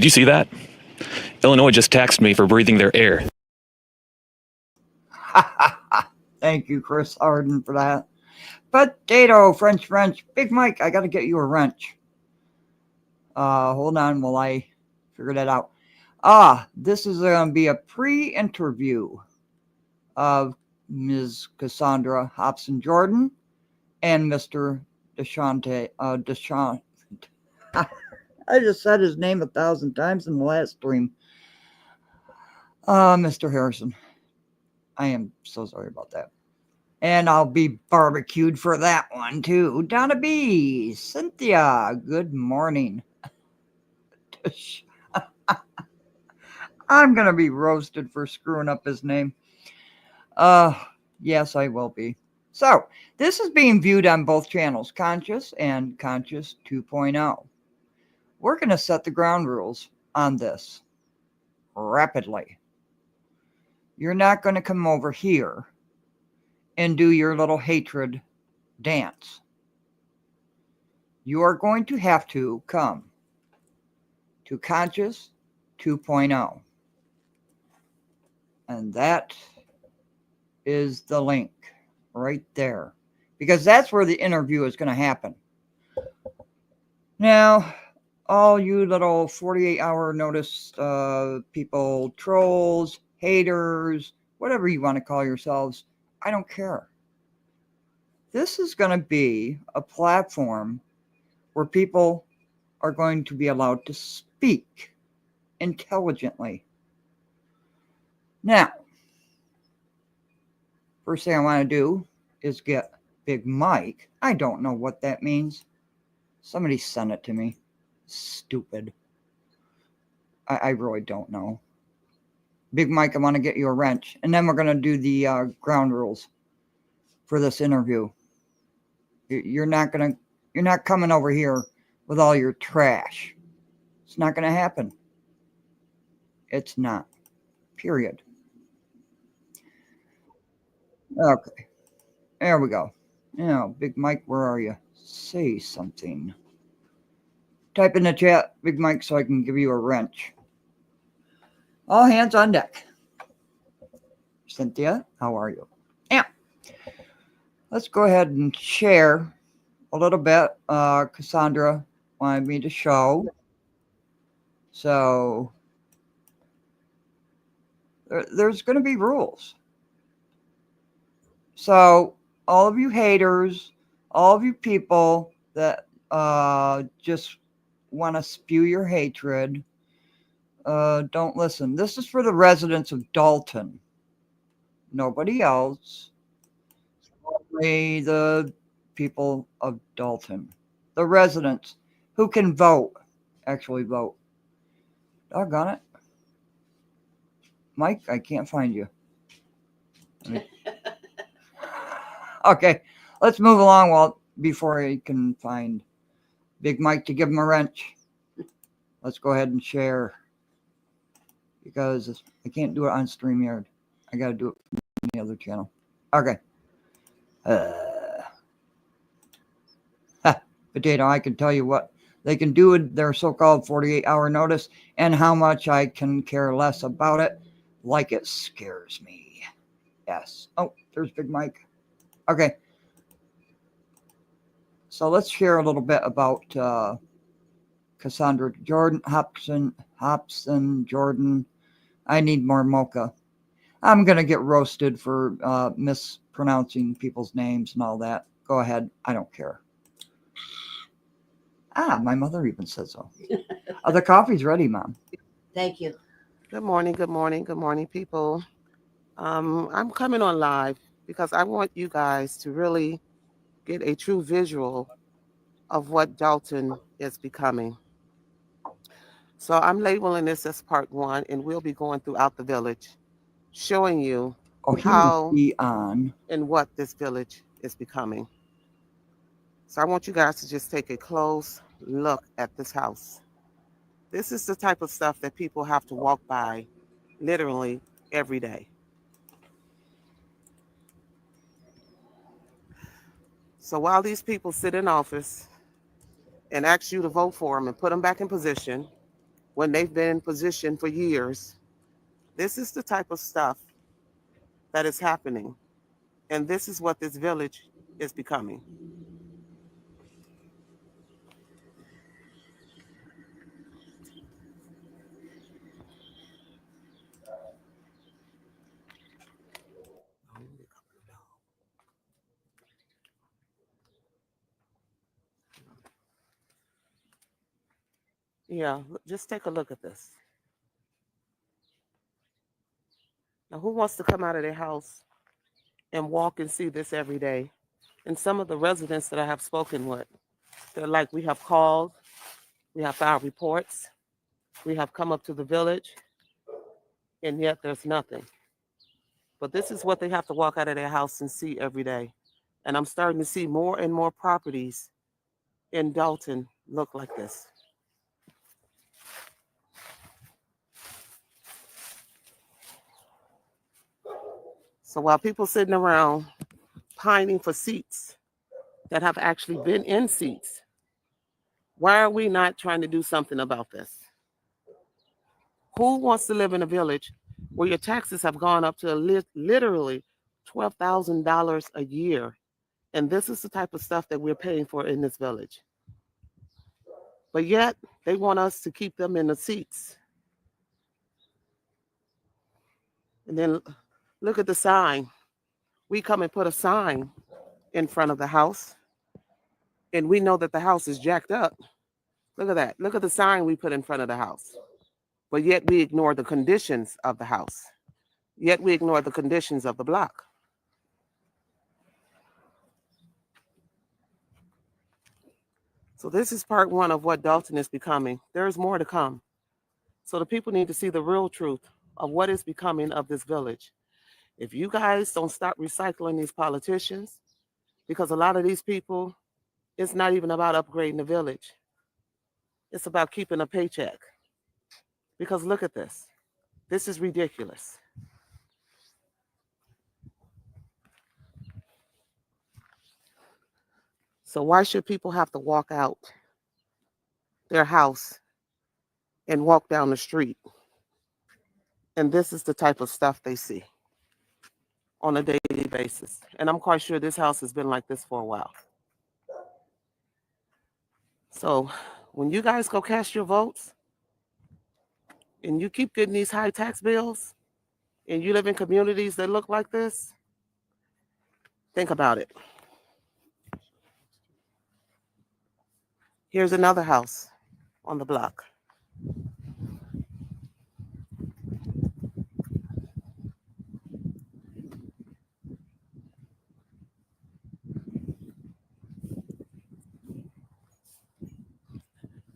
you see that? Illinois just taxed me for breathing their air. Thank you, Chris Arden, for that. Potato, French, Big Mike, I got to get you a wrench. Hold on while I figure that out. This is going to be a pre-interview of Ms. Cassandra Hopson-Jordan and Mr. Deshante. I just said his name 1,000 times in the last stream. Mr. Harrison. I am so sorry about that. And I'll be barbecued for that one too. Donna B, Cynthia, good morning. I'm going to be roasted for screwing up his name. Yes, I will be. So, this is being viewed on both channels, Conscious and Conscious 2.0. We're going to set the ground rules on this rapidly. You're not going to come over here and do your little hatred dance. You are going to have to come to Conscious 2.0. And that is the link right there. Because that's where the interview is going to happen. Now, all you little 48-hour notice people, trolls, haters, whatever you want to call yourselves, I don't care. This is going to be a platform where people are going to be allowed to speak intelligently. Now, first thing I want to do is get Big Mike. I don't know what that means. Somebody sent it to me. Stupid. I really don't know. Big Mike, I want to get you a wrench. And then we're going to do the ground rules for this interview. You're not coming over here with all your trash. It's not going to happen. It's not. Period. Okay. There we go. Now, Big Mike, where are you? Say something. Type in the chat, Big Mike, so I can give you a wrench. All hands on deck. Cynthia, how are you? Yeah. Let's go ahead and share a little bit. Cassandra wanted me to show. So there's going to be rules. So all of you haters, all of you people that just want to spew your hatred, don't listen. This is for the residents of Dalton. Nobody else. Only the people of Dalton. The residents who can vote. Actually vote. Doggone it. Mike, I can't find you. Okay, let's move along before I can find Big Mike to give him a wrench. Let's go ahead and share, because I can't do it on StreamYard. I got to do it from the other channel. Okay. Potato, I can tell you what they can do with their so-called 48-hour notice and how much I can care less about it, like it scares me. Yes. Oh, there's Big Mike. Okay. So let's share a little bit about Cassandra Jordan, Hopson-Jordan. I need more mocha. I'm going to get roasted for mispronouncing people's names and all that. Go ahead. I don't care. My mother even said so. The coffee's ready, Mom. Thank you. Good morning, people. I'm coming on live because I want you guys to really get a true visual of what Dalton is becoming. So I'm labeling this as part 1, and we'll be going throughout the village, showing you how and what this village is becoming. So I want you guys to just take a close look at this house. This is the type of stuff that people have to walk by literally every day. So while these people sit in office and ask you to vote for them and put them back in position, when they've been in position for years. This is the type of stuff that is happening. And this is what this village is becoming. Yeah, just take a look at this. Now, who wants to come out of their house and walk and see this every day? And some of the residents that I have spoken with, they're like, we have called, we have filed reports, we have come up to the village, and yet there's nothing. But this is what they have to walk out of their house and see every day. And I'm starting to see more and more properties in Dalton look like this. So while people sitting around pining for seats that have actually been in seats, why are we not trying to do something about this? Who wants to live in a village where your taxes have gone up to literally $12,000 a year? And this is the type of stuff that we're paying for in this village. But yet, they want us to keep them in the seats. And then look at the sign. We come and put a sign in front of the house, and we know that the house is jacked up. Look at that. Look at the sign we put in front of the house. But yet we ignore the conditions of the house. Yet we ignore the conditions of the block. So this is part one of what Dalton is becoming. There's more to come. So the people need to see the real truth of what is becoming of this village. If you guys don't stop recycling these politicians, because a lot of these people, it's not even about upgrading the village. It's about keeping a paycheck. Because look at this. This is ridiculous. So why should people have to walk out their house and walk down the street? And this is the type of stuff they see on a daily basis. And I'm quite sure this house has been like this for a while. So when you guys go cast your votes and you keep getting these high tax bills and you live in communities that look like this, think about it. Here's another house on the block.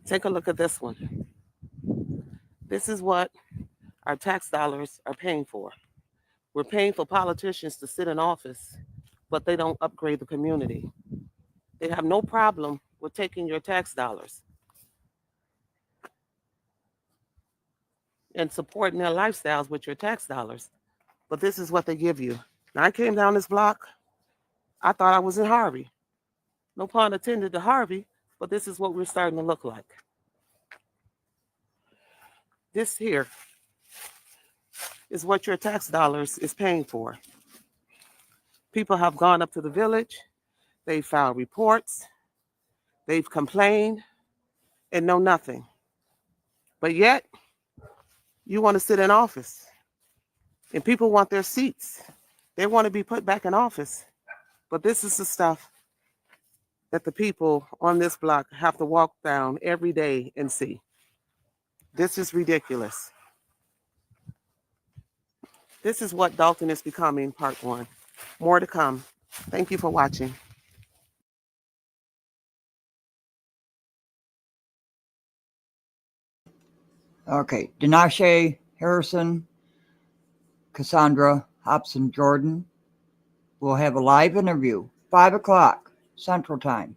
Take a look at this one. This is what our tax dollars are paying for. We're paying for politicians to sit in office, but they don't upgrade the community. They have no problem with taking your tax dollars and supporting their lifestyles with your tax dollars. But this is what they give you. Now, I came down this block. I thought I was in Harvey. No pun intended to Harvey, but this is what we're starting to look like. This here is what your tax dollars is paying for. People have gone up to the village. They've filed reports. They've complained and know nothing. But yet, you want to sit in office. And people want their seats. They want to be put back in office. But this is the stuff that the people on this block have to walk down every day and see. This is ridiculous. This is what Dalton is becoming, part one. More to come. Thank you for watching. Okay, Dinashe Harrison, Cassandra Hopson-Jordan will have a live interview, 5 o'clock Central Time.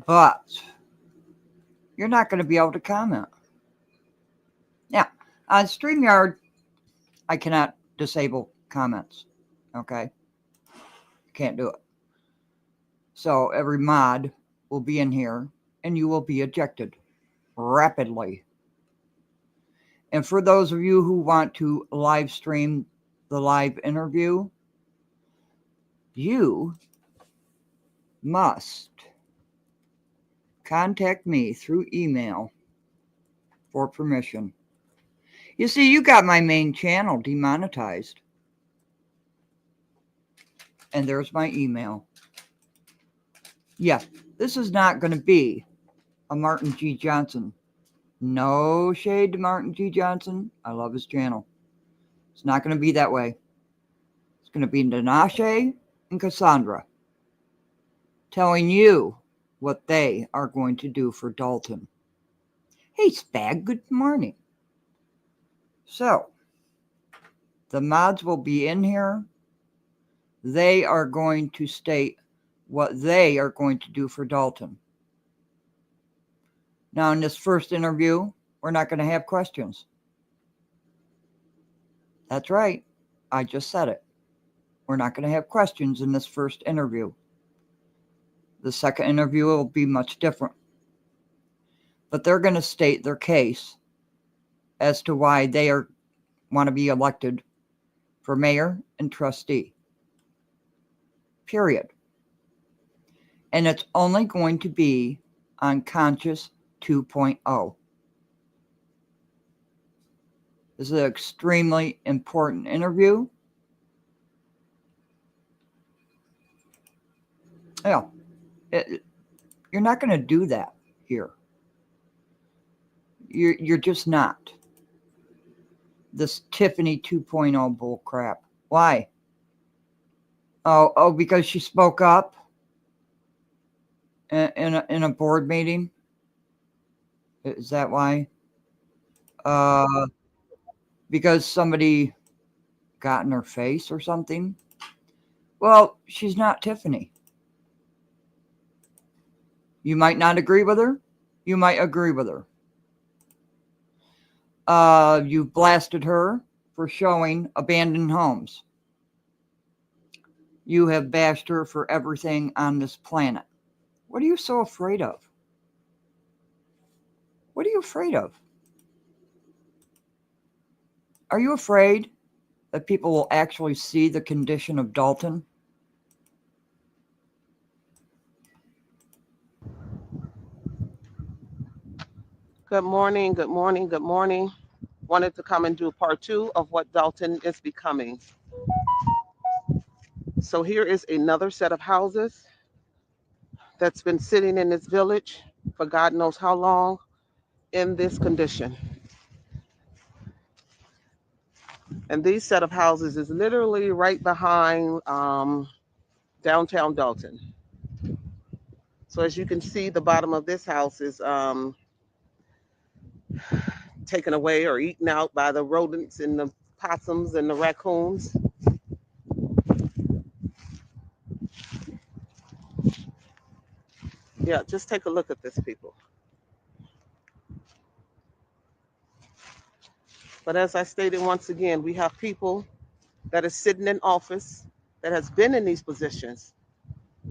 But you're not going to be able to comment. Now, on StreamYard, I cannot disable comments. Okay? Can't do it. So every mod will be in here and you will be ejected. rapidly. And for those of you who want to live stream the live interview, you must contact me through email for permission. You see, you got my main channel demonetized. And there's my email. Yeah, this is not going to be a Martin G. Johnson. No shade to Martin G. Johnson. I love his channel. It's not going to be that way. It's going to be Dinashe and Cassandra telling you what they are going to do for Dalton. Hey, Spag, good morning. So, the mods will be in here. They are going to state what they are going to do for Dalton. Now, in this first interview, we're not going to have questions. That's right. I just said it. We're not going to have questions in this first interview. The second interview will be much different. But they're going to state their case as to why they want to be elected for mayor and trustee. Period. And it's only going to be on Conscious 2.0. This is an extremely important interview. Yeah, you're not going to do that here. You're just not. This Tiffany 2.0 bull crap. Why? Oh, because she spoke up in a board meeting. Is that why? Because somebody got in her face or something? Well, she's not Tiffany. You might not agree with her. You might agree with her. You blasted her for showing abandoned homes. You have bashed her for everything on this planet. What are you so afraid of? What are you afraid of? Are you afraid that people will actually see the condition of Dalton? Good morning, good morning, good morning. Wanted to come and do part 2 of what Dalton is becoming. So here is another set of houses that's been sitting in this village for God knows how long in this condition. And these set of houses is literally right behind downtown Dalton. So as you can see, the bottom of this house is taken away or eaten out by the rodents and the possums and the raccoons. Yeah, just take a look at this, people. But as I stated once again, we have people that is sitting in office that has been in these positions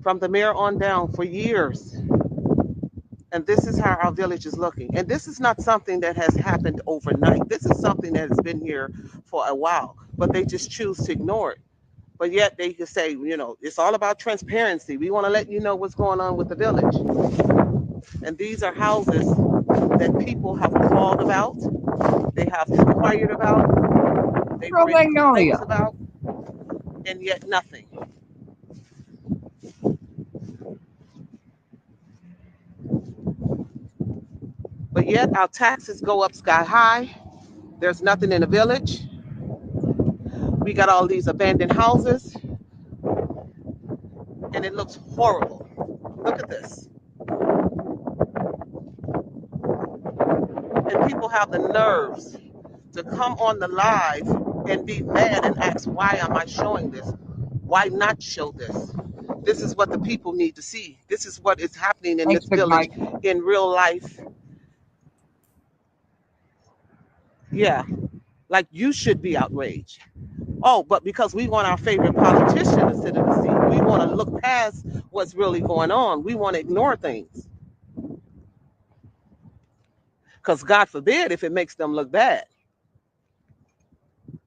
from the mayor on down for years. And this is how our village is looking. And this is not something that has happened overnight. This is something that has been here for a while, but they just choose to ignore it. But yet they can say, it's all about transparency. We want to let you know what's going on with the village. And these are houses that people have called about, they have inquired about, they've written complaints about, and yet nothing. But yet our taxes go up sky high. There's nothing in the village. We got all these abandoned houses, and it looks horrible. Look at this. And people have the nerves to come on the live and be mad and ask, why am I showing this? Why not show this? This is what the people need to see. This is what is happening in this village in real life. Yeah, like you should be outraged. Oh, but because we want our favorite politician to sit in the seat, we want to look past what's really going on. We want to ignore things. because God forbid if it makes them look bad.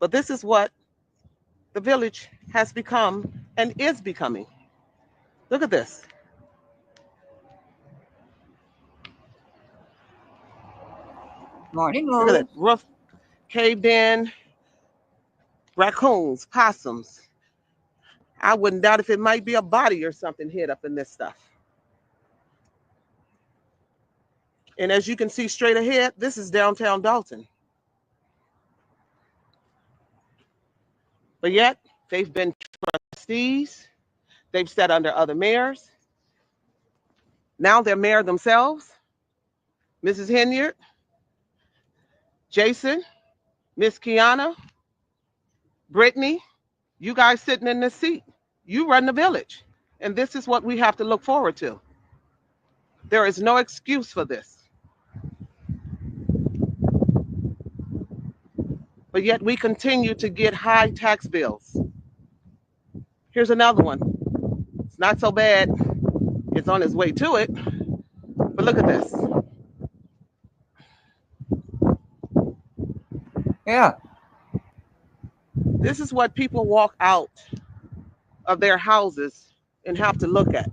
But this is what the village has become and is becoming. Look at this. Morning, Look at Lou. that roof caved in, raccoons, possums. I wouldn't doubt if it might be a body or something hid up in this stuff. And as you can see straight ahead, this is downtown Dalton. But yet, they've been trustees, they've sat under other mayors. Now they're mayor themselves. Mrs. Henyard, Jason, Miss Kiana, Brittany, you guys sitting in this seat. You run the village. And this is what we have to look forward to. There is no excuse for this. But yet we continue to get high tax bills. Here's another one. It's not so bad. It's on its way to it. But look at this. Yeah. This is what people walk out of their houses and have to look at.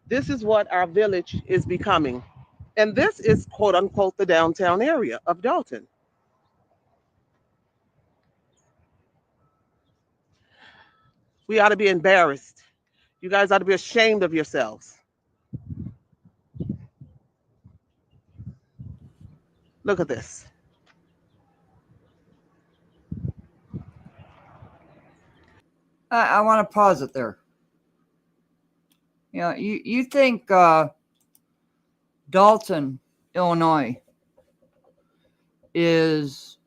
This is what our village is becoming. And this is quote unquote the downtown area of Dalton. We ought to be embarrassed. You guys ought to be ashamed of yourselves. Look at this. I want to pause it there. You know, you think Dalton, Illinois is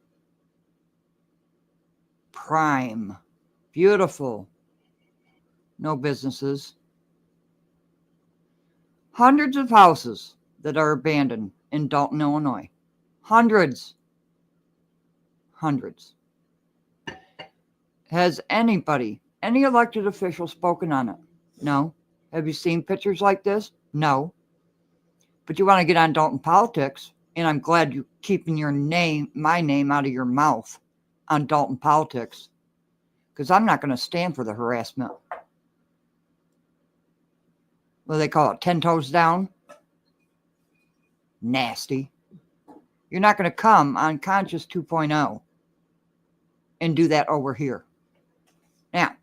prime, beautiful, no businesses, hundreds of houses that are abandoned in Dalton, Illinois. Hundreds. Has anybody, any elected official spoken on it? No. Have you seen pictures like this? No. But you want to get on Dalton politics, and I'm glad you're keeping my name out of your mouth on Dalton politics, because I'm not going to stand for the harassment. What do they call it? 10 toes down? Nasty. You're not going to come on Conscious 2.0 and do that over here. Now,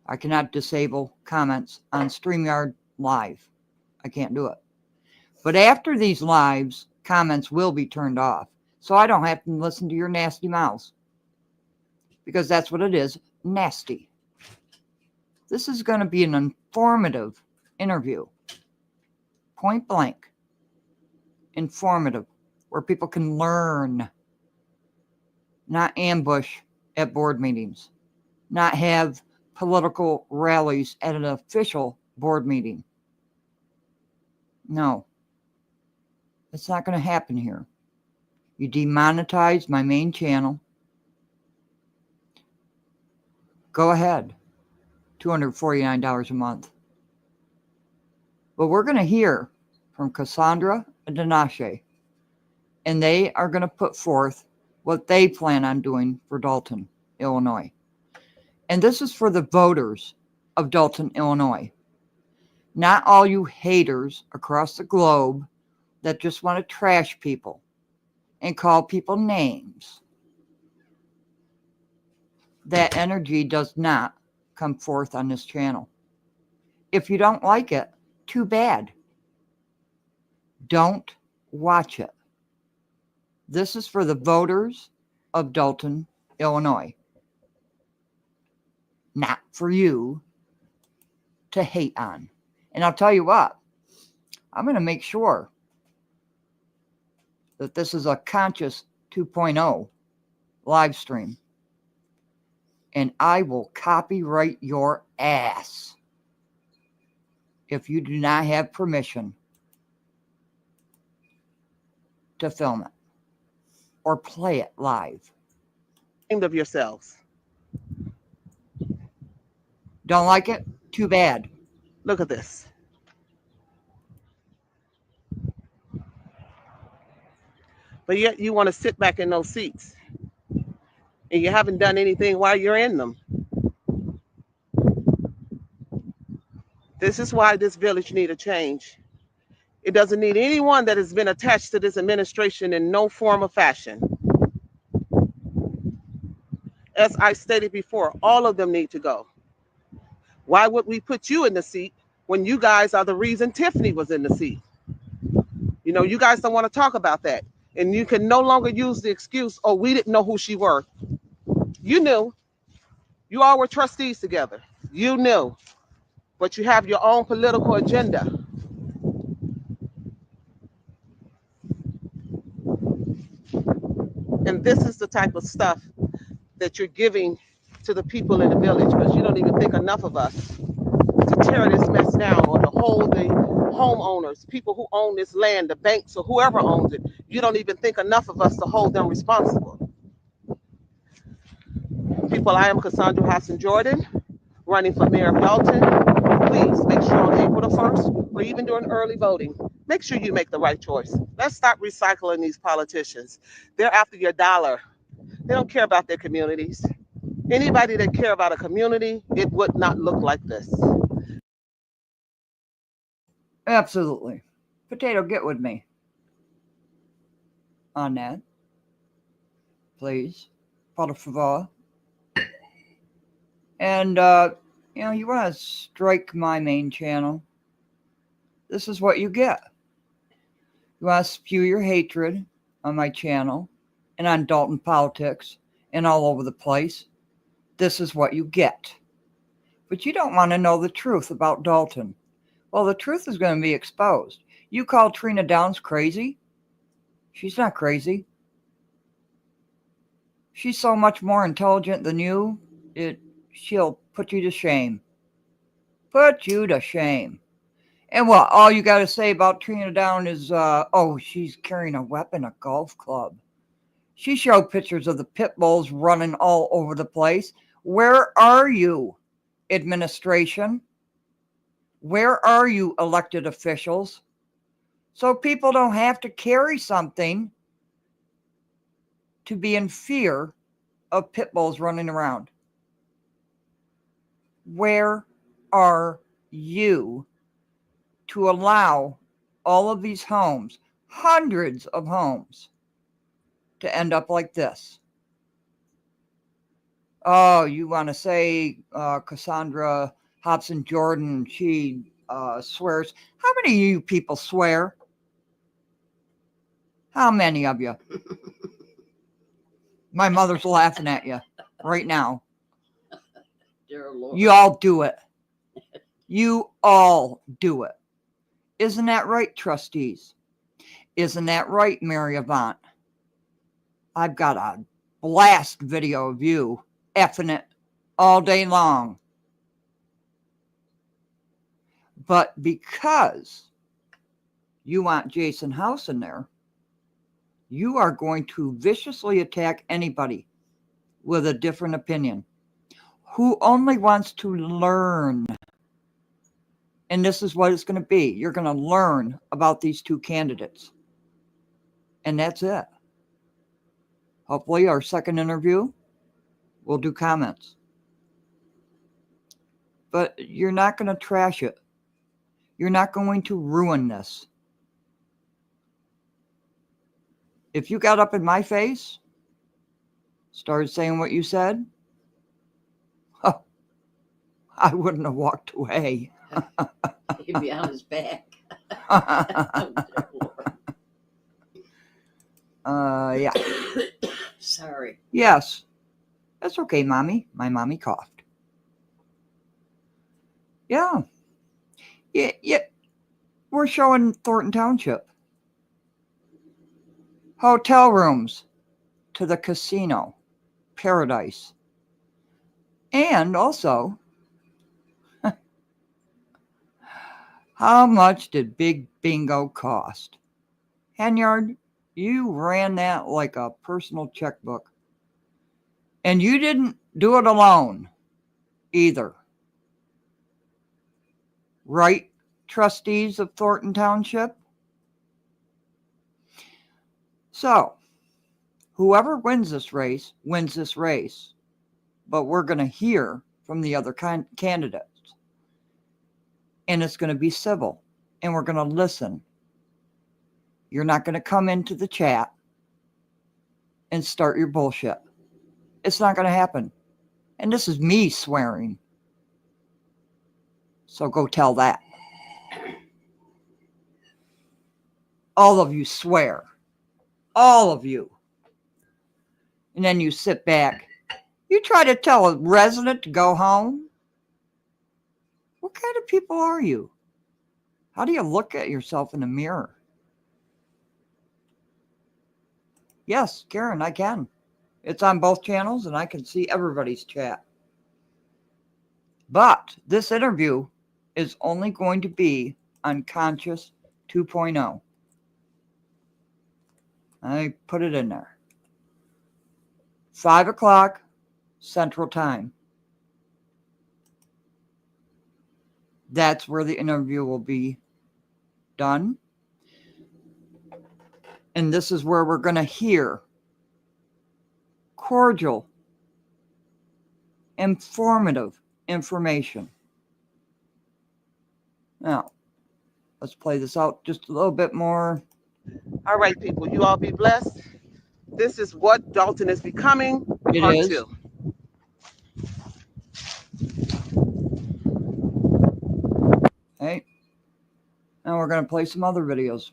I cannot disable comments on StreamYard Live. I can't do it. But after these lives, comments will be turned off. So I don't have to listen to your nasty mouths. Because that's what it is, nasty. This is going to be an informative interview. Point blank. Informative. Where people can learn. Not ambush at board meetings. Not have political rallies at an official board meeting. No. It's not going to happen here. You demonetize my main channel. Go ahead. $249 a month. But we're going to hear from Cassandra and Dinashe. And they are going to put forth what they plan on doing for Dalton, Illinois. And this is for the voters of Dalton, Illinois. Not all you haters across the globe that just want to trash people and call people names. That energy does not come forth on this channel. If you don't like it, too bad. Don't watch it. This is for the voters of Dalton, Illinois. Not for you to hate on. And I'll tell you what, I'm going to make sure that this is a Conscious 2.0 live stream. And I will copyright your ass if you do not have permission to film it or play it live. Ashamed of yourselves. Don't like it? Too bad. Look at this. but yet you want to sit back in those seats and you haven't done anything while you're in them. This is why this village need a change. It doesn't need anyone that has been attached to this administration in no form or fashion. As I stated before, all of them need to go. Why would we put you in the seat when you guys are the reason Tiffany was in the seat? You know, you guys don't want to talk about that. And you can no longer use the excuse, oh, we didn't know who she were. You knew. You all were trustees together. You knew. But you have your own political agenda. And this is the type of stuff that you're giving to the people in the village, because you don't even think enough of us to tear this mess down, or to hold the homeowners, people who own this land, the banks, or whoever owns it. You don't even think enough of us to hold them responsible. People, I am Cassandra Hopson-Jordan, running for mayor of Dalton. Please make sure on April the 1st, or even during early voting, make sure you make the right choice. Let's stop recycling these politicians. They're after your dollar. They don't care about their communities. Anybody that care about a community, it would not look like this. Absolutely. Potato, get with me on that. Please. Por favor. And, you want to strike my main channel. This is what you get. You want to spew your hatred on my channel and on Dalton politics and all over the place. This is what you get. But you don't want to know the truth about Dalton. Well, the truth is going to be exposed. You call Trina Downs crazy? She's not crazy. She's so much more intelligent than you. She'll put you to shame. Put you to shame. And what? All you got to say about Trina Downs is, she's carrying a weapon, a golf club. She showed pictures of the pit bulls running all over the place. Where are you, administration? Where are you, elected officials? So people don't have to carry something to be in fear of pit bulls running around. Where are you to allow all of these homes, hundreds of homes, to end up like this? Oh, you want to say Cassandra Hopson-Jordan, she swears. How many of you people swear? How many of you? My mother's laughing at you right now. Dear Lord. You all do it. You all do it. Isn't that right, trustees? Isn't that right, Mary Avant? I've got a blast video of you effing it all day long. But because you want Jason House in there, you are going to viciously attack anybody with a different opinion who only wants to learn. And this is what it's going to be. You're going to learn about these two candidates. And that's it. Hopefully our second interview, we'll do comments. But you're not going to trash it. You're not going to ruin this. If you got up in my face, started saying what you said, I wouldn't have walked away. He'd be on his back. Yeah. Sorry. Yes. That's okay, Mommy. My mommy coughed. Yeah. Yeah. We're showing Thornton Township. Hotel rooms to the casino. Paradise. And also, how much did Big Bingo cost? Henyard, you ran that like a personal checkbook. And you didn't do it alone either. Right, trustees of Thornton Township? So, Whoever wins this race wins this race. But we're going to hear from the other candidates. And it's going to be civil. And we're going to listen. You're not going to come into the chat and start your bullshit. It's not going to happen. And this is me swearing. So go tell that. All of you swear. All of you. And then you sit back. You try to tell a resident to go home? What kind of people are you? How do you look at yourself in the mirror? Yes, Karen, I can. It's on both channels and I can see everybody's chat. But this interview is only going to be on Conscious 2.0. I put it in there. 5 o'clock Central Time. That's where the interview will be done. And this is where we're going to hear cordial, informative information. Now, let's play this out just a little bit more. All right, people, you all be blessed. This is what Dalton is becoming, It part is. 2. Okay. Now we're going to play some other videos.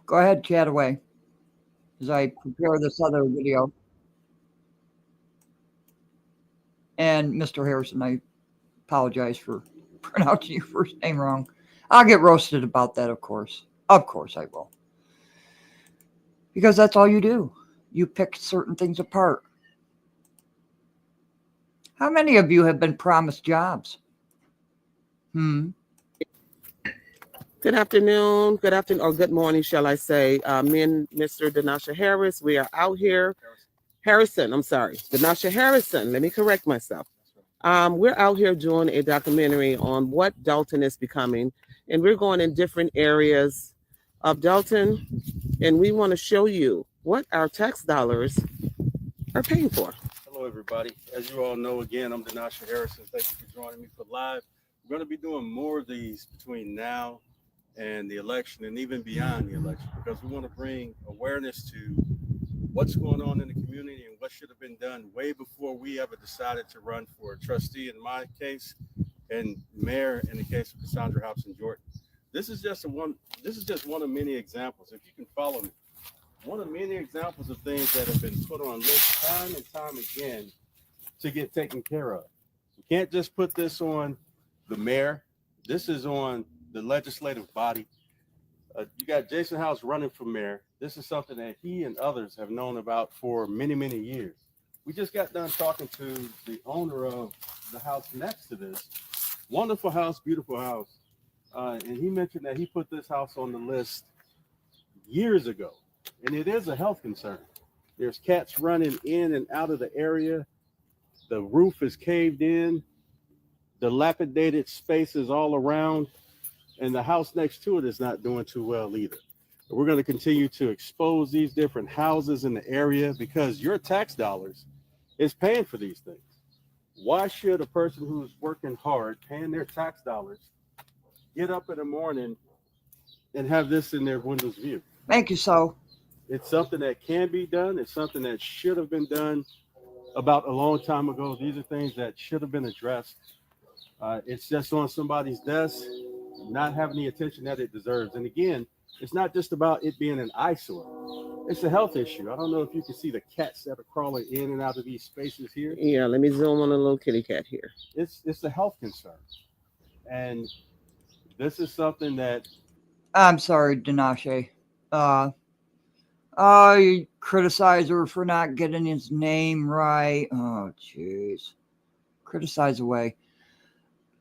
Go ahead, chat away as I prepare this other video. And Mr. Harrison, I apologize for pronouncing your first name wrong. I'll get roasted about that, of course. Of course I will. Because that's all you do. You pick certain things apart. How many of you have been promised jobs? Good afternoon, or good morning, shall I say. Me and Mr. Danasha Harris, we are out here. Harrison, I'm sorry. Danasha Harrison, let me correct myself. We're out here doing a documentary on what Dalton is becoming, and we're going in different areas of Dalton, and we want to show you what our tax dollars are paying for. Hello, everybody. As you all know, again, I'm Danasha Harrison. Thank you for joining me for live. We're going to be doing more of these between now and the election and even beyond the election, because we want to bring awareness to what's going on in the community and what should have been done way before we ever decided to run for a trustee in my case and mayor in the case of Cassandra Hopson-Jordan. This is just one of many examples. If you can follow me, one of many examples of things that have been put on lists time and time again to get taken care of. You can't just put this on the mayor. This is on the legislative body. You got Jason House running for mayor. This is something that he and others have known about for many, many years. We just got done talking to the owner of the house next to this. Wonderful house, beautiful house. And he mentioned that he put this house on the list years ago. And it is a health concern. There's cats running in and out of the area. The roof is caved in. Dilapidated spaces all around. And the house next to it is not doing too well either. We're going to continue to expose these different houses in the area because your tax dollars is paying for these things. Why should a person who's working hard, paying their tax dollars, get up in the morning and have this in their windows view? Thank you, so. It's something that can be done. It's something that should have been done about a long time ago. These are things that should have been addressed. It's just on somebody's desk, not having the attention that it deserves. And again, it's not just about it being an eyesore. It's a health issue. I don't know if you can see the cats that are crawling in and out of these spaces here. Yeah, let me zoom on a little kitty cat here. It's a health concern. And this is something that... I'm sorry, Danashe. You criticize her for not getting his name right. Oh, jeez. Criticize away.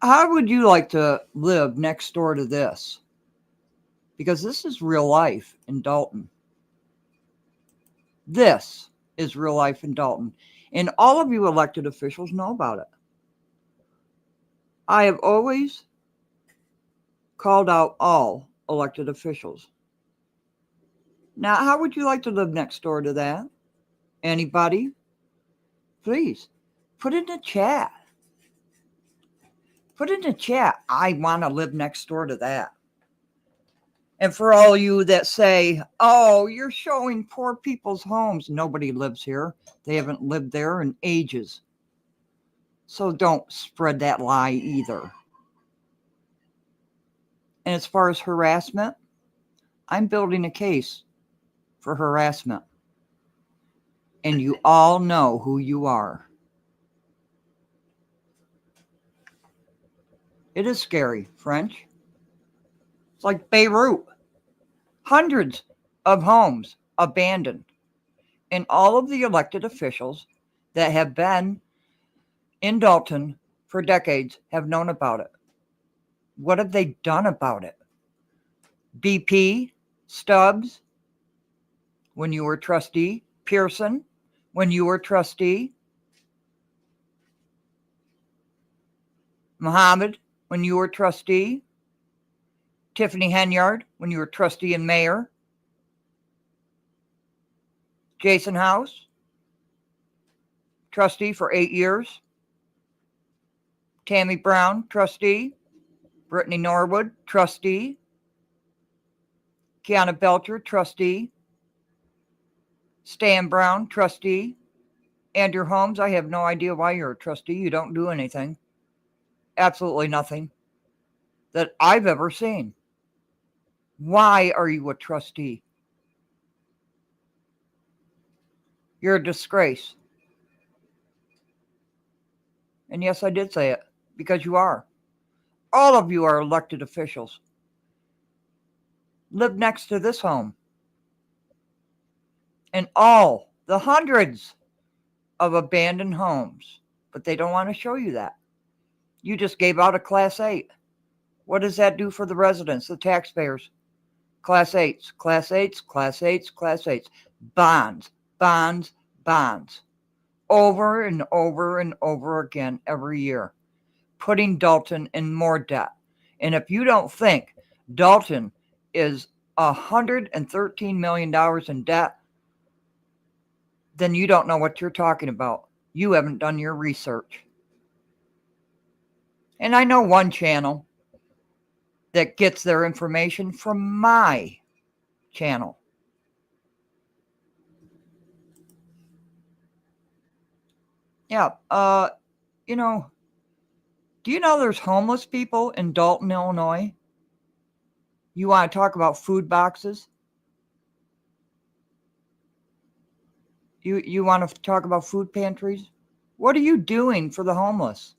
How would you like to live next door to this? Because this is real life in Dalton. This is real life in Dalton. And all of you elected officials know about it. I have always called out all elected officials. Now, how would you like to live next door to that? Anybody? Please, put in the chat. Put in the chat, I want to live next door to that. And for all you that say, oh, you're showing poor people's homes. Nobody lives here. They haven't lived there in ages. So don't spread that lie either. And as far as harassment, I'm building a case for harassment. And you all know who you are. It is scary, French. It's like Beirut. Hundreds of homes abandoned. And all of the elected officials that have been in Dalton for decades have known about it. What have they done about it? BP, Stubbs, when you were trustee, Pearson, when you were trustee, Muhammad, when you were trustee, Tiffany Henyard, when you were trustee and mayor, Jason House, trustee for 8 years, Tammy Brown, trustee, Brittany Norwood, trustee, Kiana Belcher, trustee, Stan Brown, trustee, Andrew Holmes, I have no idea why you're a trustee. You don't do anything. Absolutely nothing that I've ever seen. Why are you a trustee? You're a disgrace. And yes, I did say it, because you are. All of you are elected officials. Live next to this home. And all the hundreds of abandoned homes. But they don't want to show you that. You just gave out a Class 8. What does that do for the residents, the taxpayers? Class 8s, Class 8s, Class 8s, Class 8s. Bonds, bonds, bonds. Over and over and over again every year. Putting Dalton in more debt. And if you don't think Dalton is $113 million in debt, then you don't know what you're talking about. You haven't done your research. And I know one channel that gets their information from my channel. Yeah, do you know there's homeless people in Dalton, Illinois? You want to talk about food boxes? You want to talk about food pantries? What are you doing for the homeless?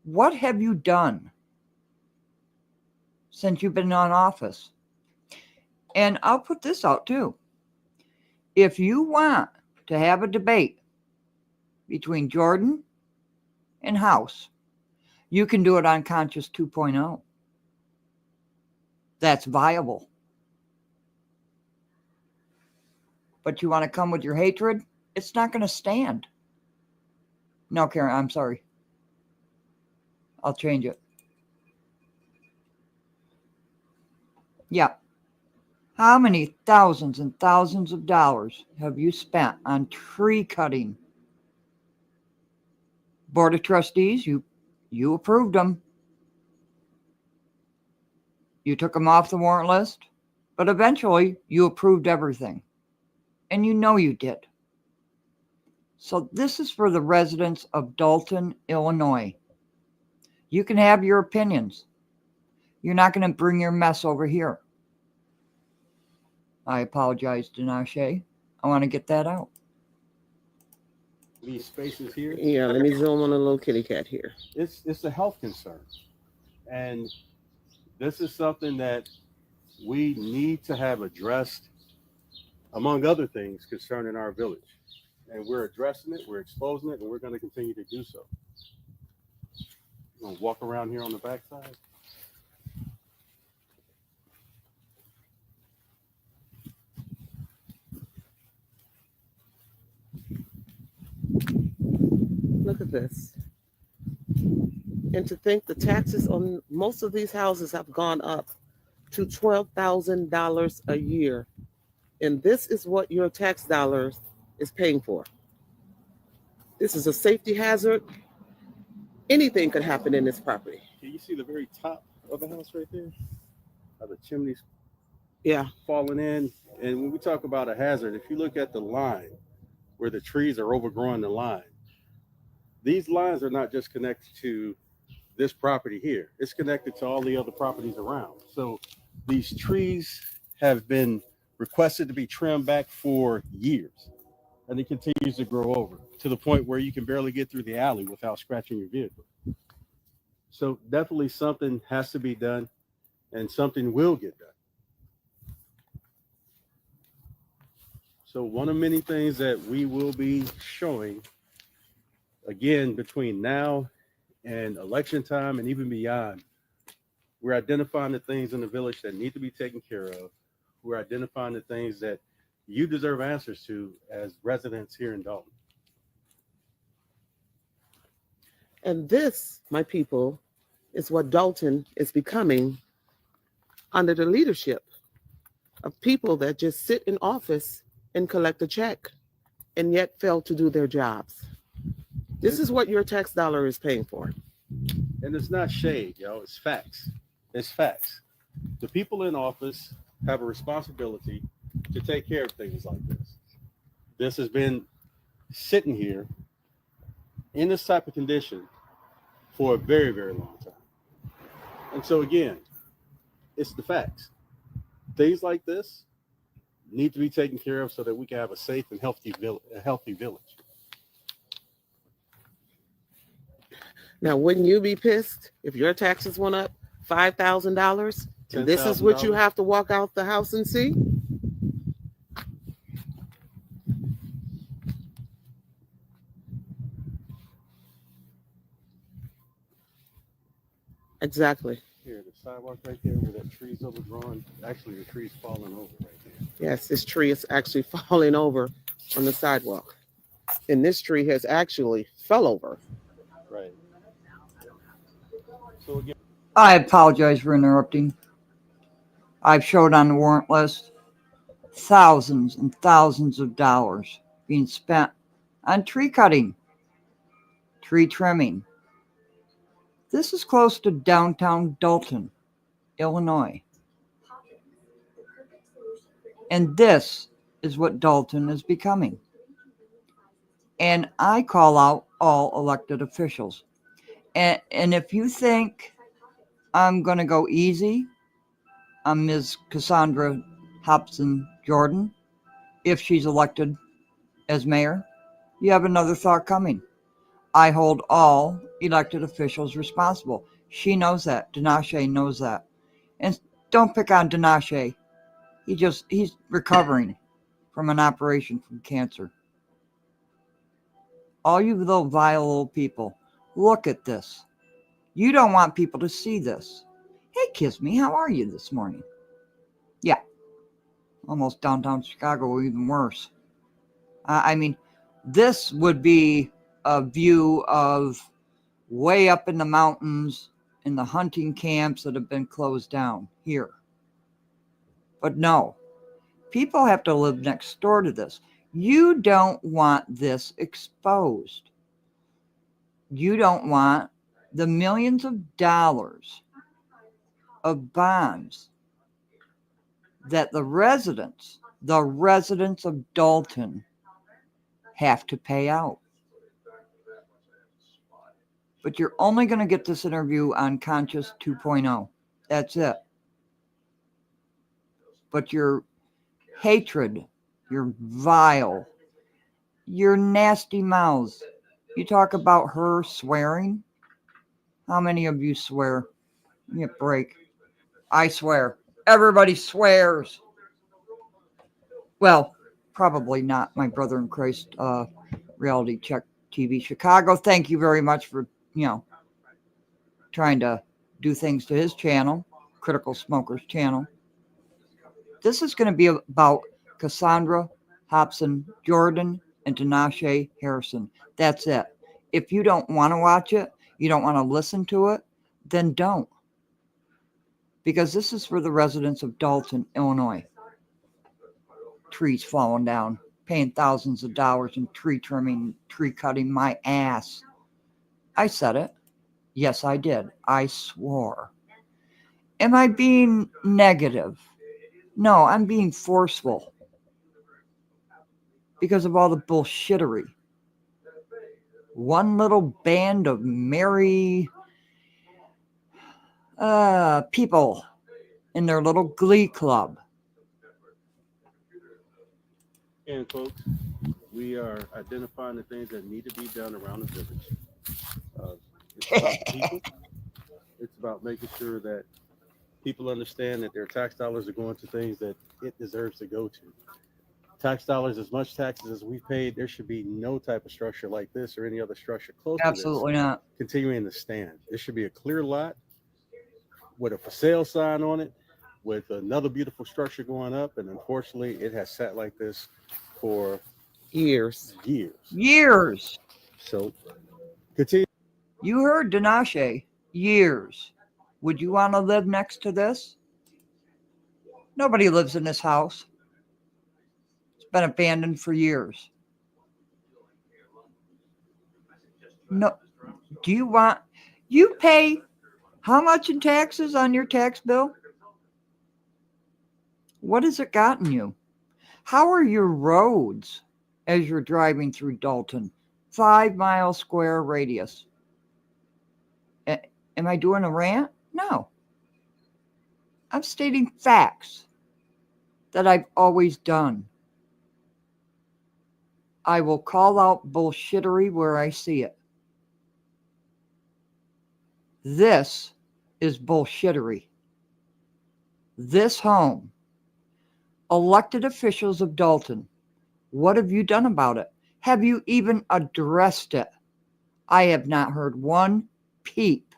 What have you done since you've been in office? And I'll put this out too. If you want to have a debate between Jordan and House, you can do it on Conscious 2.0. That's viable. But you want to come with your hatred? It's not going to stand. No, Karen, I'm sorry. I'll change it. Yeah. How many thousands and thousands of dollars have you spent on tree cutting? Board of Trustees, you approved them. You took them off the warrant list, but eventually you approved everything. And you know you did. So this is for the residents of Dalton, Illinois. You can have your opinions. You're not going to bring your mess over here. I apologize, Dinashe. I want to get that out. These spaces here. Yeah, let me zoom on a little kitty cat here. It's a health concern, and this is something that we need to have addressed, among other things, concerning our village. And we're addressing it, we're exposing it, and we're going to continue to do so. I'm going to walk around here on the backside. Look at this. And to think the taxes on most of these houses have gone up to $12,000 a year. And this is what your tax dollars is paying for. This is a safety hazard. Anything could happen in this property. Can you see the very top of the house right there? How the chimney's Yeah. falling in. And when we talk about a hazard, if you look at the line where the trees are overgrowing the line, these lines are not just connected to this property here. It's connected to all the other properties around. So these trees have been requested to be trimmed back for years, and it continues to grow over to the point where you can barely get through the alley without scratching your vehicle. So definitely something has to be done, and something will get done. So one of many things that we will be showing, again, between now and election time and even beyond, we're identifying the things in the village that need to be taken care of. We're identifying the things that you deserve answers to as residents here in Dalton. And this, my people, is what Dalton is becoming under the leadership of people that just sit in office and collect a check and yet fail to do their jobs. This is what your tax dollar is paying for. And it's not shade, yo. It's facts. It's facts. The people in office have a responsibility to take care of things like this. This has been sitting here in this type of condition for a very, very long time. And so again, it's the facts. Things like this need to be taken care of so that we can have a safe and healthy village. Now, wouldn't you be pissed if your taxes went up $5,000 and this is what you have to walk out the house and see? Exactly. Here, the sidewalk right there where that tree's overgrown. Actually, the tree's falling over right there. Yes, this tree is actually falling over on the sidewalk. And this tree has actually fell over. Right. So again, I apologize for interrupting. I've showed on the warrant list thousands and thousands of dollars being spent on tree cutting, tree trimming. This is close to downtown Dalton, Illinois. And this is what Dalton is becoming. And I call out all elected officials. And if you think I'm going to go easy on Ms. Cassandra Hopson-Jordan, if she's elected as mayor, you have another thought coming. I hold all elected officials responsible. She knows that. Dinashe knows that. And don't pick on Dinashe. He's recovering from an operation from cancer. All you little vile little people, look at this. You don't want people to see this. Hey, Kiss Me, how are you this morning? Yeah, almost downtown Chicago, or even worse. I mean, this would be a view of way up in the mountains in the hunting camps that have been closed down here. But no, people have to live next door to this. You don't want this exposed. You don't want the millions of dollars of bonds that the residents of Dalton have to pay out. But you're only going to get this interview on Conscious 2.0. That's it. But your hatred, your vile, your nasty mouths. You talk about her swearing. How many of you swear? Give me a break. I swear. Everybody swears. Well, probably not my brother in Christ, Reality Check TV Chicago. Thank you very much for, trying to do things to his channel, Critical Smokers channel. This is going to be about Cassandra Hopson-Jordan and Dinashe Harrison. That's it. If you don't want to watch it, You don't want to listen to it? Then don't. Because this is for the residents of Dalton, Illinois. Trees falling down, paying thousands of dollars in tree trimming, tree cutting, my ass. I said it. Yes, I did. I swore. Am I being negative? No, I'm being forceful. Because of all the bullshittery. One little band of merry people in their little glee club. And folks, we are identifying the things that need to be done around the village. It's about people. It's about making sure that people understand that their tax dollars are going to things that it deserves to go to. Tax dollars, as much taxes as we paid, there should be no type of structure like this or any other structure close Absolutely to this not. continuing to stand. There should be a clear lot with a for sale sign on it, with another beautiful structure going up, and unfortunately, it has sat like this for Years. Years. So, continue. You heard Dinashe. Years. Would you want to live next to this? Nobody lives in this house. It's been abandoned for years. No. Do you want, you pay how much in taxes on your tax bill? What has it gotten you? How are your roads as you're driving through Dalton? 5 mile square radius. Am I doing a rant? No. I'm stating facts that I've always done. I will call out bullshittery where I see it. This is bullshittery. This home, elected officials of Dalton, what have you done about it? Have you even addressed it? I have not heard one peep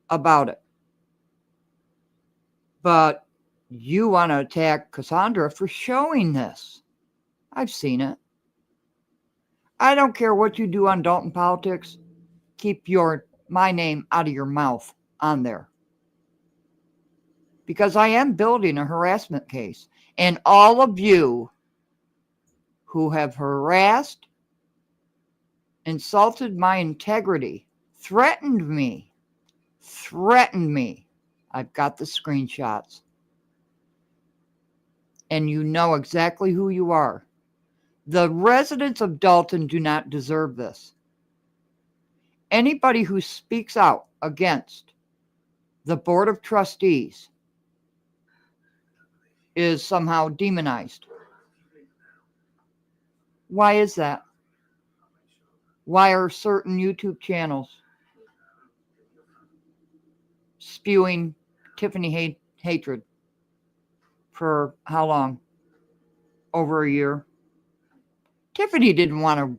about it. But you want to attack Cassandra for showing this. I've seen it. I don't care what you do on Dalton politics. Keep my name out of your mouth on there. Because I am building a harassment case. And all of you who have harassed, insulted my integrity, threatened me. I've got the screenshots. And you know exactly who you are. The residents of Dalton do not deserve this. Anybody who speaks out against the Board of Trustees is somehow demonized. Why is that? Why are certain YouTube channels spewing Tiffany hatred for how long? Over a year. Tiffany didn't want to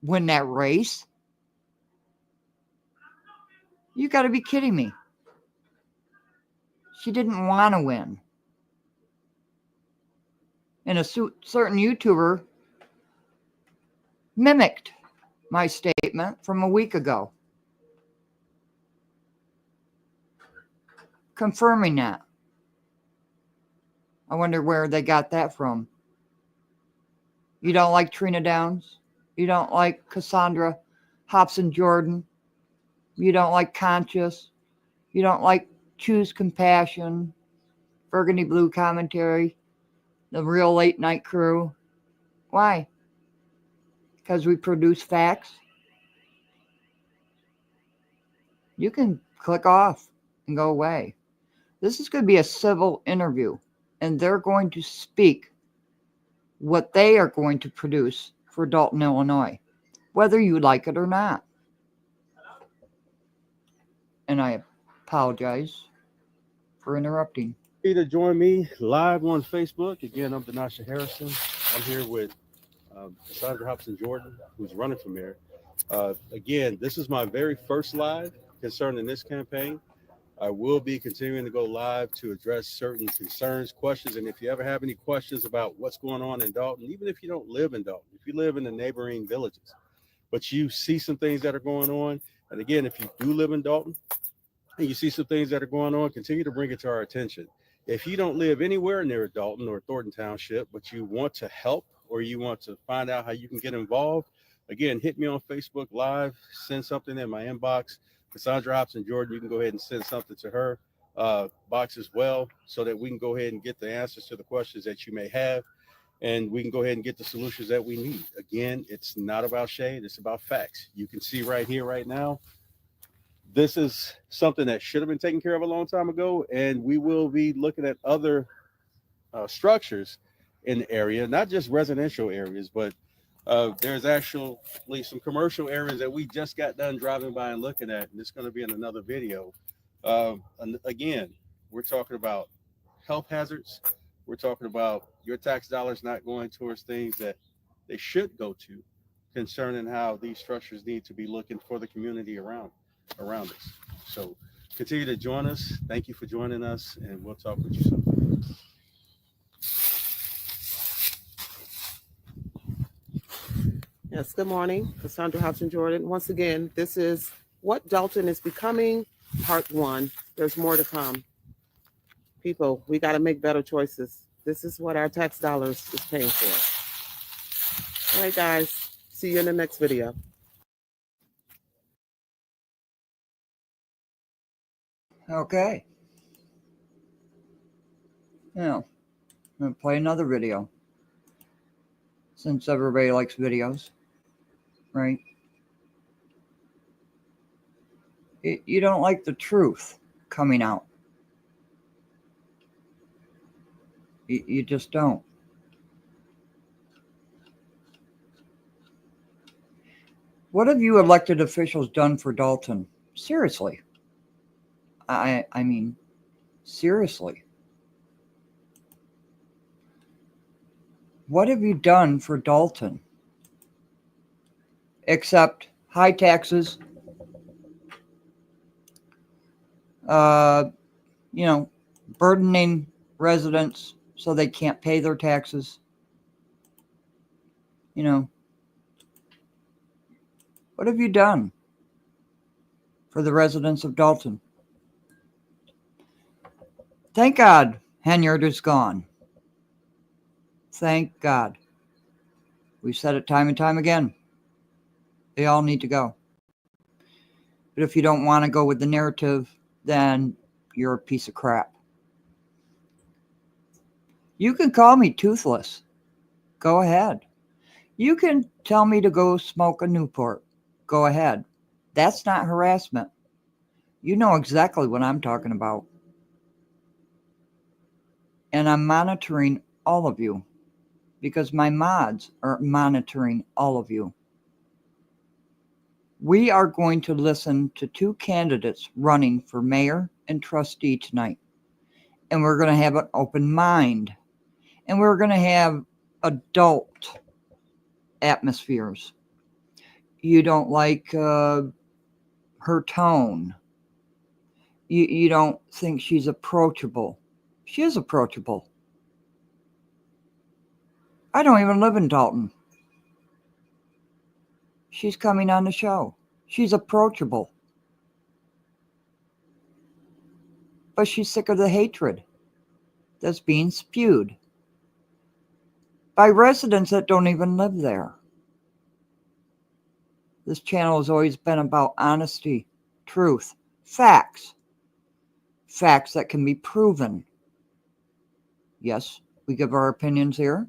win that race. You got to be kidding me. She didn't want to win. And a certain YouTuber mimicked my statement from a week ago, confirming that. I wonder where they got that from. You don't like Trina Downs? You don't like Cassandra Hopson-Jordan? You don't like Conscious? You don't like Choose Compassion, Burgundy Blue Commentary, the Real Late Night Crew? Why? Because we produce facts? You can click off and go away. This is going to be a civil interview, and they're going to speak what they are going to produce for Dalton, Illinois, whether you like it or not. And I apologize for interrupting. To join me live on Facebook. Again, I'm Dinashe Harrison. I'm here with Cassandra Hopson-Jordan, who's running for mayor. Again, this is my very first live concerning this campaign. I will be continuing to go live to address certain concerns, questions, and if you ever have any questions about what's going on in Dalton, even if you don't live in Dalton, if you live in the neighboring villages, but you see some things that are going on, And again, if you do live in Dalton and you see some things that are going on, continue to bring it to our attention. If you don't live anywhere near Dalton or Thornton Township, but you want to help or you want to find out how you can get involved, again, hit me on Facebook Live, send something in my inbox. Cassandra Hopson-Jordan, you can go ahead and send something to her box as well, so that we can go ahead and get the answers to the questions that you may have, and we can go ahead and get the solutions that we need. Again, it's not about shade, it's about facts. You can see right here, right now, this is something that should have been taken care of a long time ago, and we will be looking at other structures in the area, not just residential areas, but there's actually some commercial areas that we just got done driving by and looking at, and it's going to be in another video. And again, we're talking about health hazards. We're talking about your tax dollars not going towards things that they should go to, concerning how these structures need to be looking for the community around us. So continue to join us. Thank you for joining us, and we'll talk with you soon. Yes, good morning. Cassandra Hopson-Jordan. Once again, this is What Dalton is Becoming, Part 1. There's more to come. People, we got to make better choices. This is what our tax dollars is paying for. All right, guys. See you in the next video. Okay. Now, I'm going to play another video. Since everybody likes videos, right? You don't like the truth coming out. You just don't. What have you elected officials done for Dalton? Seriously. I mean, seriously. What have you done for Dalton? Except high taxes, burdening residents so they can't pay their taxes. What have you done for the residents of Dalton? Thank God Henyard is gone. Thank God. We've said it time and time again. They all need to go. But if you don't want to go with the narrative, then you're a piece of crap. You can call me toothless. Go ahead. You can tell me to go smoke a Newport. Go ahead. That's not harassment. You know exactly what I'm talking about. And I'm monitoring all of you because my mods are monitoring all of you. We are going to listen to two candidates running for mayor and trustee tonight. And we're going to have an open mind. And we're going to have adult atmospheres. You don't like her tone. You don't think she's approachable. She is approachable. I don't even live in Dalton. She's coming on the show. She's approachable. But she's sick of the hatred that's being spewed by residents that don't even live there. This channel has always been about honesty, truth, facts. Facts that can be proven. Yes, we give our opinions here.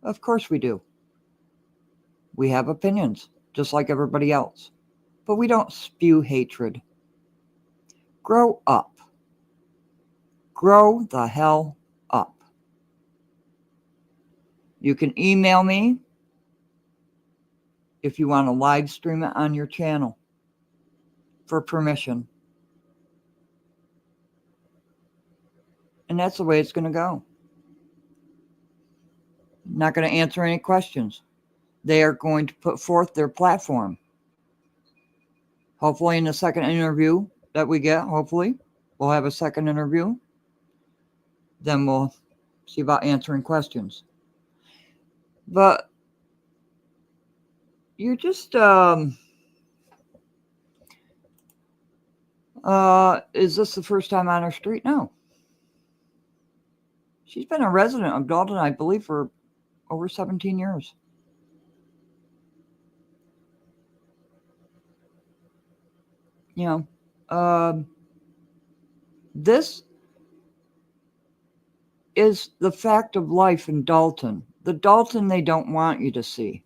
Of course we do. We have opinions, just like everybody else. But we don't spew hatred. Grow up. Grow the hell up. You can email me if you want to live stream it on your channel for permission. And that's the way it's going to go. Not going to answer any questions. They are going to put forth their platform. Hopefully in the second interview that we get, hopefully, we'll have a second interview. Then we'll see about answering questions. But you're just Is this the first time on her street? No. She's been a resident of Dalton, I believe, for over 17 years. You know, this is the fact of life in Dalton. The Dalton they don't want you to see.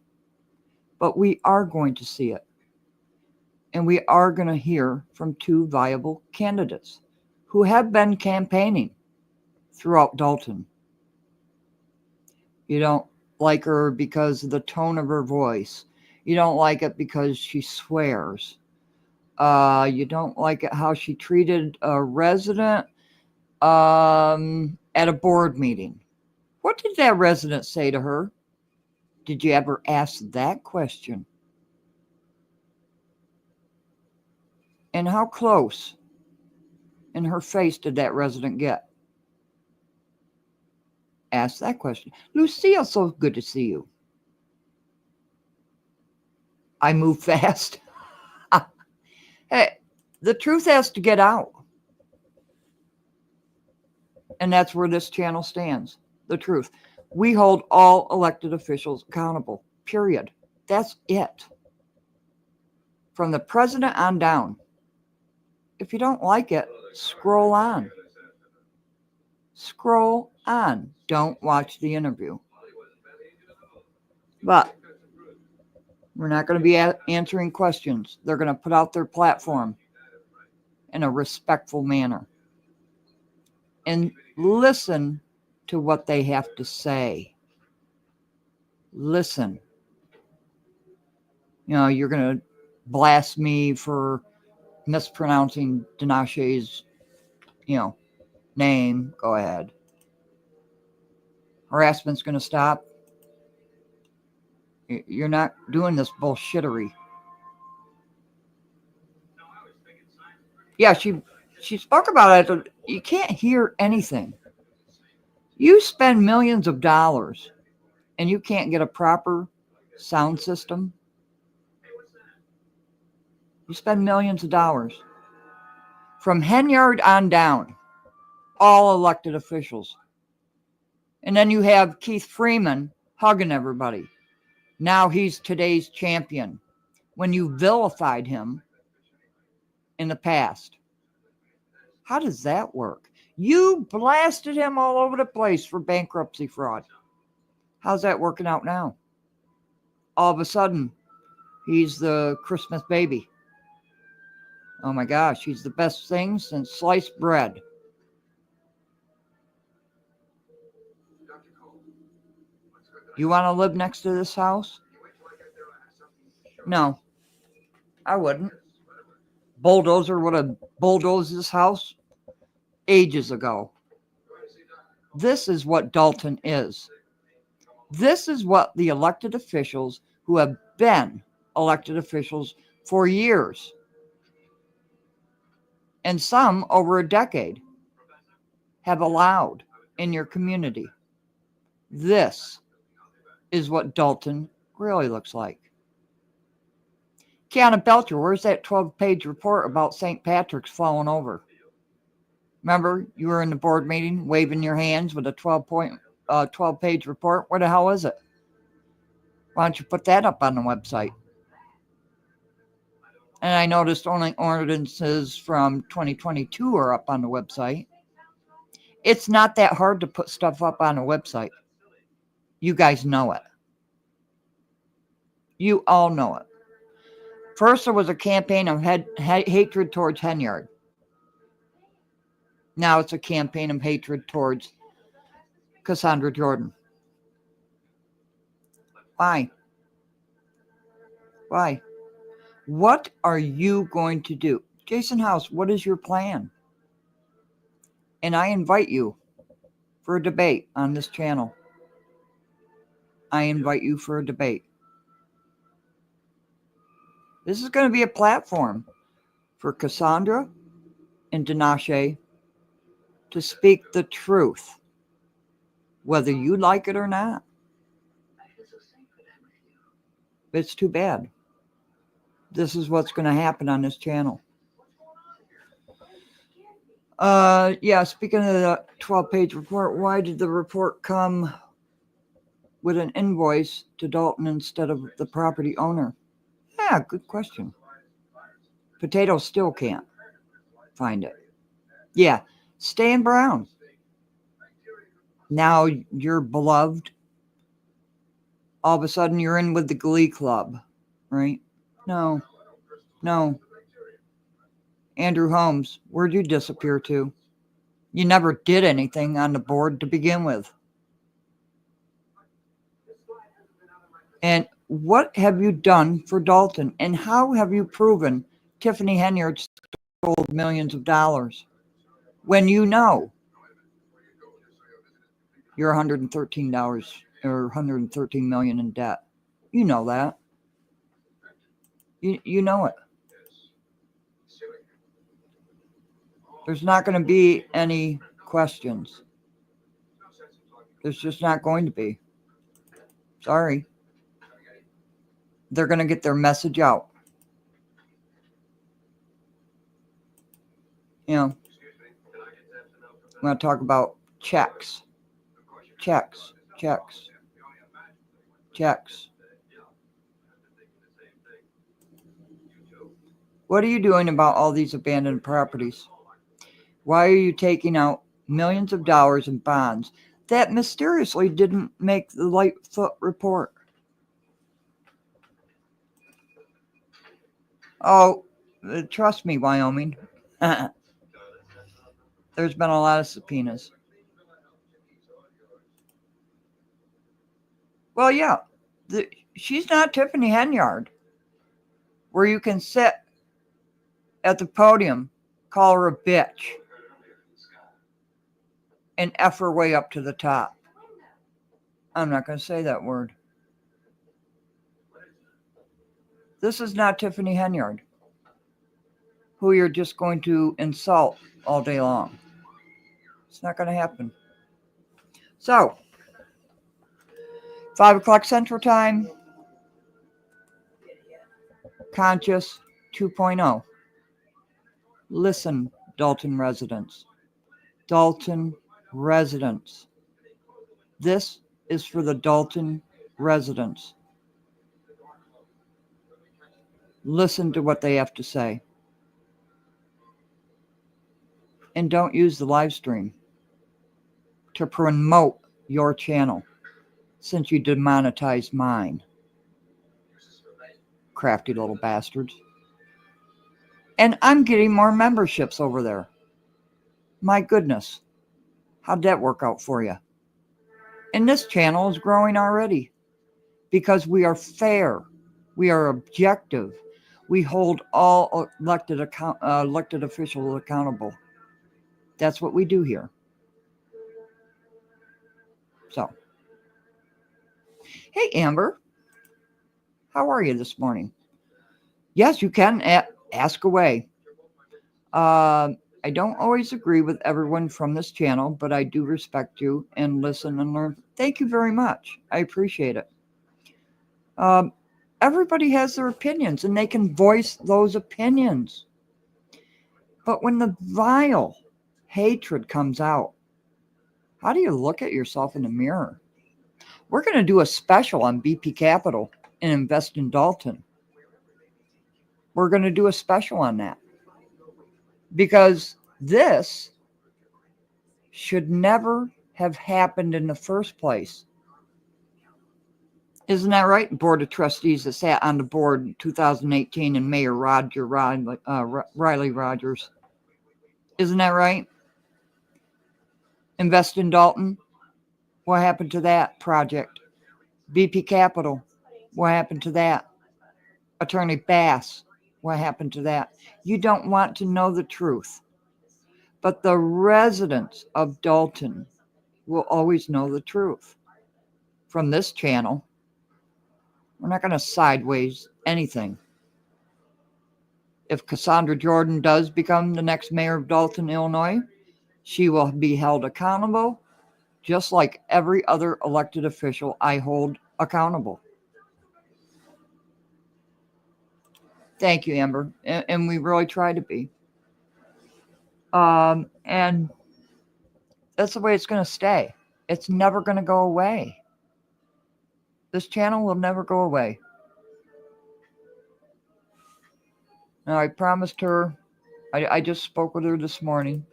But we are going to see it. And we are going to hear from two viable candidates who have been campaigning throughout Dalton. You don't like her because of the tone of her voice. You don't like it because she swears. You don't like it how she treated a resident at a board meeting. What did that resident say to her? Did you ever ask that question? And how close in her face did that resident get? Ask that question. Lucille, so good to see you. I move fast. Hey, the truth has to get out. And that's where this channel stands. The truth. We hold all elected officials accountable. Period. That's it. From the president on down. If you don't like it, scroll on. Scroll on. Don't watch the interview. But we're not going to be answering questions. They're going to put out their platform in a respectful manner. And listen to what they have to say. Listen. You know, you're going to blast me for mispronouncing Dinashe's, name. Go ahead. Harassment's going to stop. You're not doing this bullshittery. Yeah, she spoke about it. You can't hear anything. You spend millions of dollars and you can't get a proper sound system. You spend millions of dollars. From Henyard on down, all elected officials. And then you have Keith Freeman hugging everybody. Now he's today's champion. When you vilified him in the past. How does that work? You blasted him all over the place for bankruptcy fraud. How's that working out now? All of a sudden, he's the Christmas baby. Oh my gosh, he's the best thing since sliced bread. You want to live next to this house? No, I wouldn't. Bulldozer would have bulldozed this house ages ago. This is what Dalton is. This is what the elected officials who have been elected officials for years, and some over a decade, have allowed in your community. This is what Dalton really looks like. Kiana Belcher, where's that 12-page report about St. Patrick's falling over? Remember, you were in the board meeting waving your hands with a 12-page report. Where the hell is it? Why don't you put that up on the website? And I noticed only ordinances from 2022 are up on the website. It's not that hard to put stuff up on a website. You guys know it. You all know it. First, there was a campaign of hatred towards Henyard. Now it's a campaign of hatred towards Hopson-Jordan. Why? Why? What are you going to do? Jason House, what is your plan? And I invite you for a debate on this channel. I invite you for a debate. This is going to be a platform for Cassandra and Dinashe to speak the truth, whether you like it or not. It's too bad. This is what's going to happen on this channel. Yeah, speaking of the 12-page report, why did the report come with an invoice to Dalton instead of the property owner? Yeah, good question. Potato still can't find it. Yeah, Stan Brown. Now you're beloved. All of a sudden you're in with the Glee Club, right? No. Andrew Holmes, where'd you disappear to? You never did anything on the board to begin with. And what have you done for Dalton? And how have you proven Tiffany Henyard stole millions of dollars when you know you're $113 or $113 million in debt? You know that. You know it. There's not going to be any questions. There's just not going to be. Sorry. They're going to get their message out. You know, I'm going to talk about checks. Checks. What are you doing about all these abandoned properties? Why are you taking out millions of dollars in bonds that mysteriously didn't make the Lightfoot report? Oh, trust me, Wyoming. There's been a lot of subpoenas. Well, yeah, she's not Tiffany Henyard, where you can sit at the podium, call her a bitch, and F her way up to the top. I'm not going to say that word. This is not Tiffany Henyard, who you're just going to insult all day long. It's not going to happen. So, 5 o'clock Central Time, Conscious 2.0. Listen, Dalton residents. Dalton residents. This is for the Dalton residents. Listen to what they have to say. And don't use the live stream to promote your channel, since you demonetized mine. Crafty little bastards. And I'm getting more memberships over there. My goodness. How'd that work out for you? And this channel is growing already because we are fair. We are objective. We hold all elected officials accountable. That's what we do here. So, hey, Amber, how are you this morning? Yes, you can ask away. I don't always agree with everyone from this channel, but I do respect you and listen and learn. Thank you very much. I appreciate it. Everybody has their opinions, and they can voice those opinions. But when the vile hatred comes out, how do you look at yourself in the mirror? We're going to do a special on BP Capital and invest in Dalton. We're going to do a special on that. Because this should never have happened in the first place. Isn't that right? Board of Trustees that sat on the board in 2018 and Mayor Riley Rogers. Isn't that right? Invest in Dalton. What happened to that project? BP Capital. What happened to that? Attorney Bass. What happened to that? You don't want to know the truth. But the residents of Dalton will always know the truth. From this channel, we're not going to sideways anything. If Hopson-Jordan does become the next mayor of Dalton, Illinois, she will be held accountable, just like every other elected official I hold accountable. Thank you, Amber. And we really try to be. And that's the way it's going to stay. It's never going to go away. This channel will never go away. Now, I promised her, I just spoke with her this morning.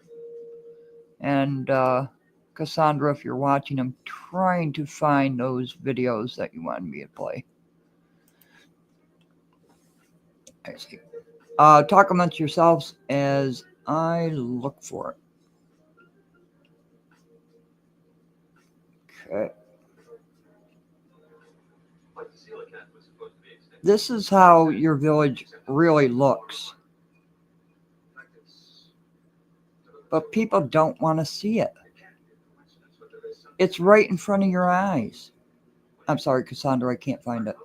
And Cassandra, if you're watching, I'm trying to find those videos that you wanted me to play. I see. Talk amongst yourselves as I look for it. Okay. This is how your village really looks. But people don't want to see it. It's right in front of your eyes. I'm sorry, Cassandra, I can't find it.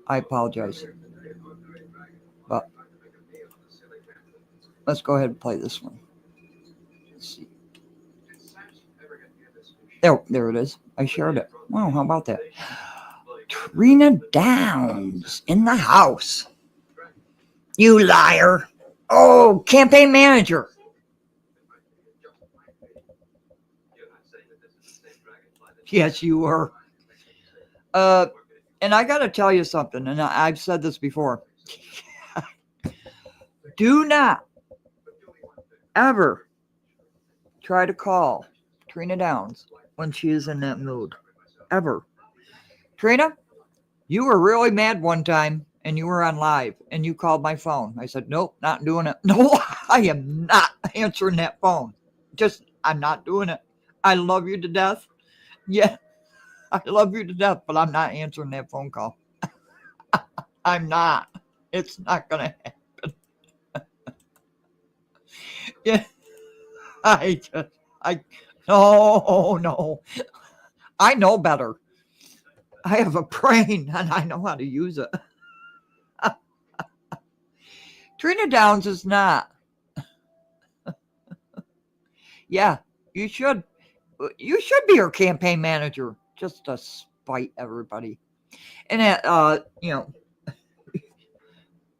I apologize. But let's go ahead and play this one. Let's see. There it is. I shared it. Wow, how about that? Trina Downs in the house. You liar. Oh, campaign manager. Yes, you were. And I got to tell you something, and I've said this before. Do not ever try to call Trina Downs when she is in that mood. Ever. Trina, you were really mad one time and you were on live and you called my phone. I said, nope, not doing it. No, I am not answering that phone. I'm not doing it. I love you to death. Yeah, I love you to death, but I'm not answering that phone call. I'm not. It's not going to happen. Yeah, no. I know better. I have a brain and I know how to use it. Trina Downs is not. Yeah, you should be her campaign manager just to spite everybody. And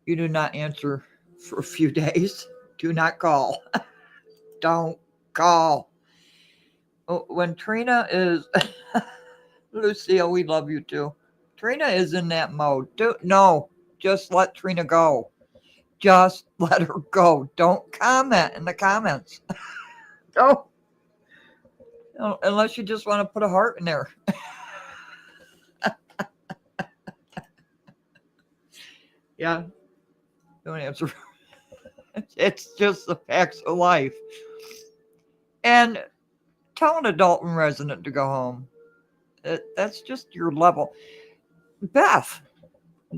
you do not answer for a few days. Do not call. Don't call. When Trina is Lucille, we love you too. Trina is in that mode. Just let Trina go. Just let her go. Don't comment in the comments. Don't. Unless you just want to put a heart in there. Yeah. Don't answer. It's just the facts of life. And tell an adult resident to go home. That's just your level. Beth,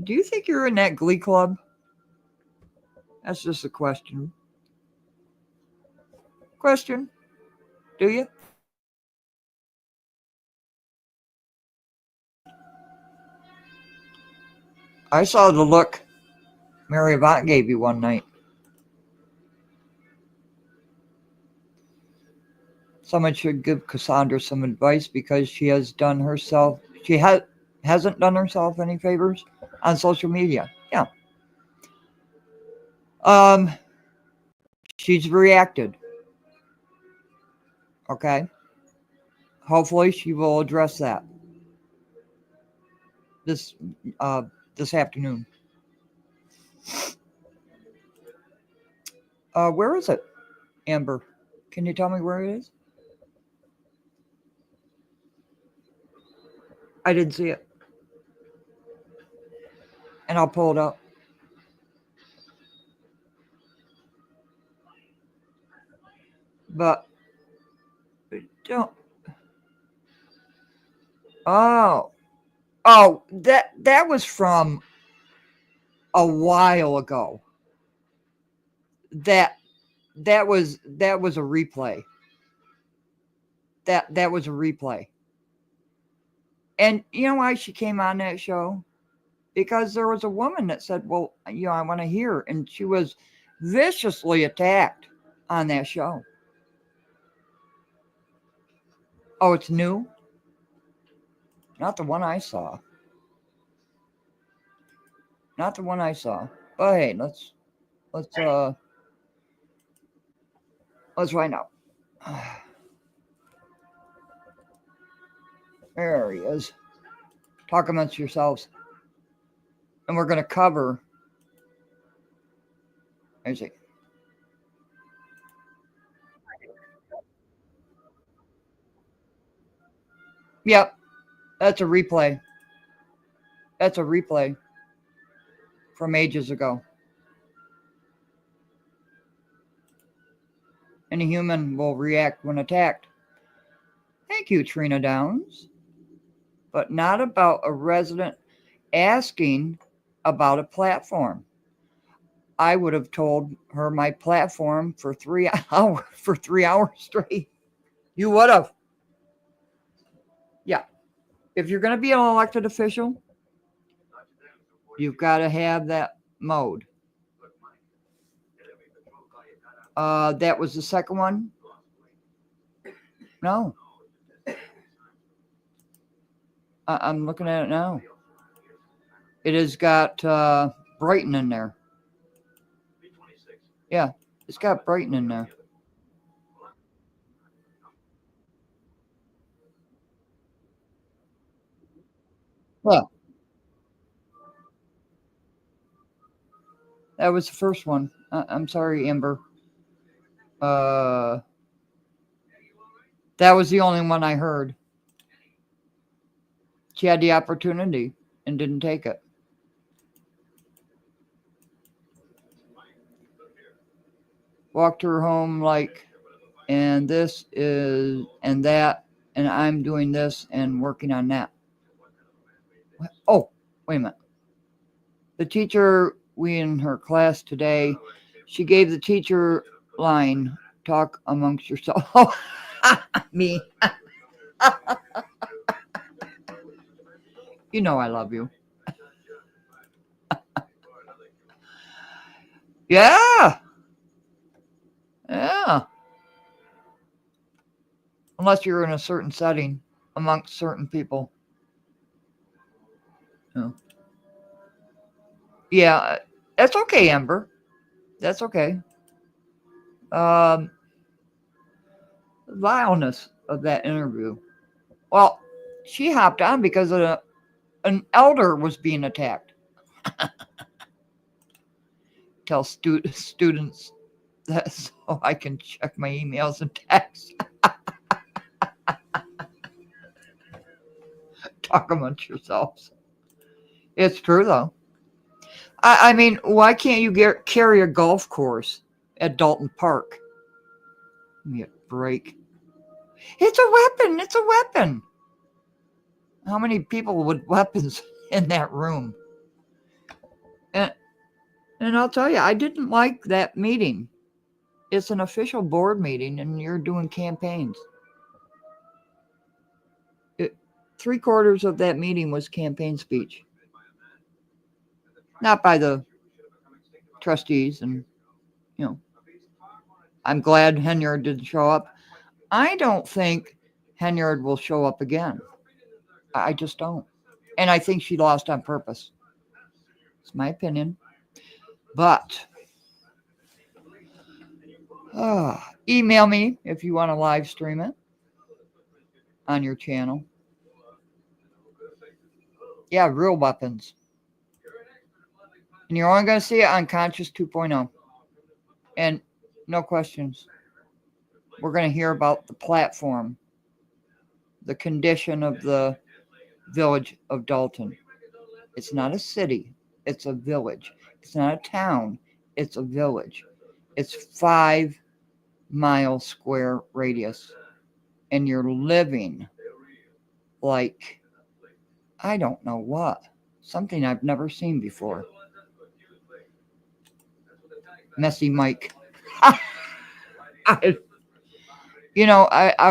do you think you're in that glee club? That's just a question. Do you? I saw the look Mary Avant gave you one night. Someone should give Cassandra some advice because she hasn't done herself any favors on social media. Yeah. She's reacted. Okay. Hopefully she will address that this afternoon. Where is it, Amber? Can you tell me where it is? I didn't see it. And I'll pull it up. But don't. Oh, that was from a while ago. That was a replay. That was a replay. And you know why she came on that show? Because there was a woman that said, well, I want to hear. And she was viciously attacked on that show. Oh, it's new? Not the one I saw. But hey, let's Let's find out. There he is. Talk amongst yourselves. And we're going to cover. Let me see. Yep. That's a replay. That's a replay from ages ago. Any human will react when attacked. Thank you, Trina Downs. But not about a resident asking about a platform. I would have told her my platform for 3 hours for 3 hours straight. You would have. Yeah. If you're going to be an elected official, you've got to have that mode. That was the second one? No. I'm looking at it now. It has got Brighton in there. Yeah, it's got Brighton in there. Yeah. That was the first one. I'm sorry, Amber. That was the only one I heard. She had the opportunity and didn't take it. Walked her home like, and this is, and that, and I'm doing this and working on that. Oh, wait a minute. The teacher, we in her class today, she gave the teacher line, talk amongst yourself. Me. You know I love you. Yeah. Yeah. Unless you're in a certain setting amongst certain people. Yeah. That's okay, Amber. That's okay. Vileness of that interview. Well, she hopped on because an elder was being attacked. Tell students that so I can check my emails and texts. Talk amongst yourselves. It's true, though. I mean, why can't you carry a golf course at Dalton Park? Give me a break. It's a weapon. It's a weapon. How many people with weapons in that room? And I'll tell you, I didn't like that meeting. It's an official board meeting, and you're doing campaigns. 3/4 of that meeting was campaign speech. Not by the trustees, and, you know, I'm glad Henyard didn't show up. I don't think Henyard will show up again. I just don't. And I think she lost on purpose. It's my opinion. But email me if you want to live stream it on your channel. Yeah, real weapons. And you're only going to see it on Conscious 2.0. And no questions. We're going to hear about the platform, the condition of the village of Dalton. It's not a city. It's a village. It's not a town. It's a village. It's 5-mile square radius. And you're living like, I don't know what. Something I've never seen before. Messy Mike. I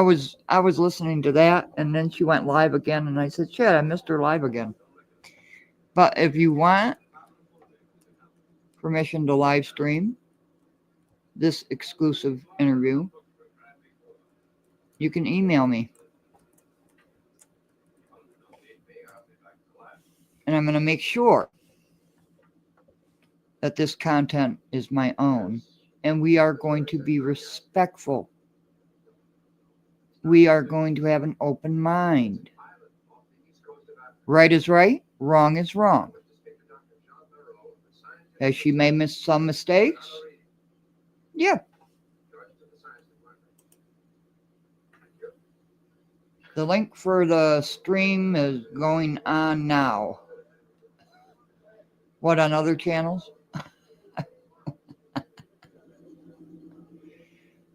was listening to that, and then she went live again, and I said, shit, I missed her live again. But if you want permission to live stream this exclusive interview, you can email me. And I'm going to make sure that this content is my own and we are going to be respectful. We are going to have an open mind. Right is right, wrong is wrong. Has she made some mistakes? Yeah. The link for the stream is going on now. What, on other channels?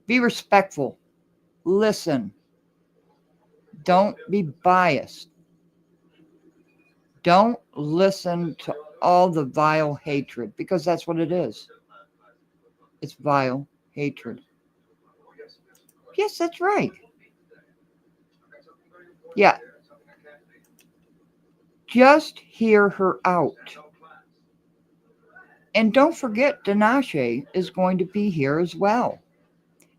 Be respectful. Listen. Don't be biased. Don't listen to all the vile hatred, because that's what it is. It's vile hatred. Yes, that's right. Yeah. Just hear her out. And don't forget, Dinashe is going to be here as well.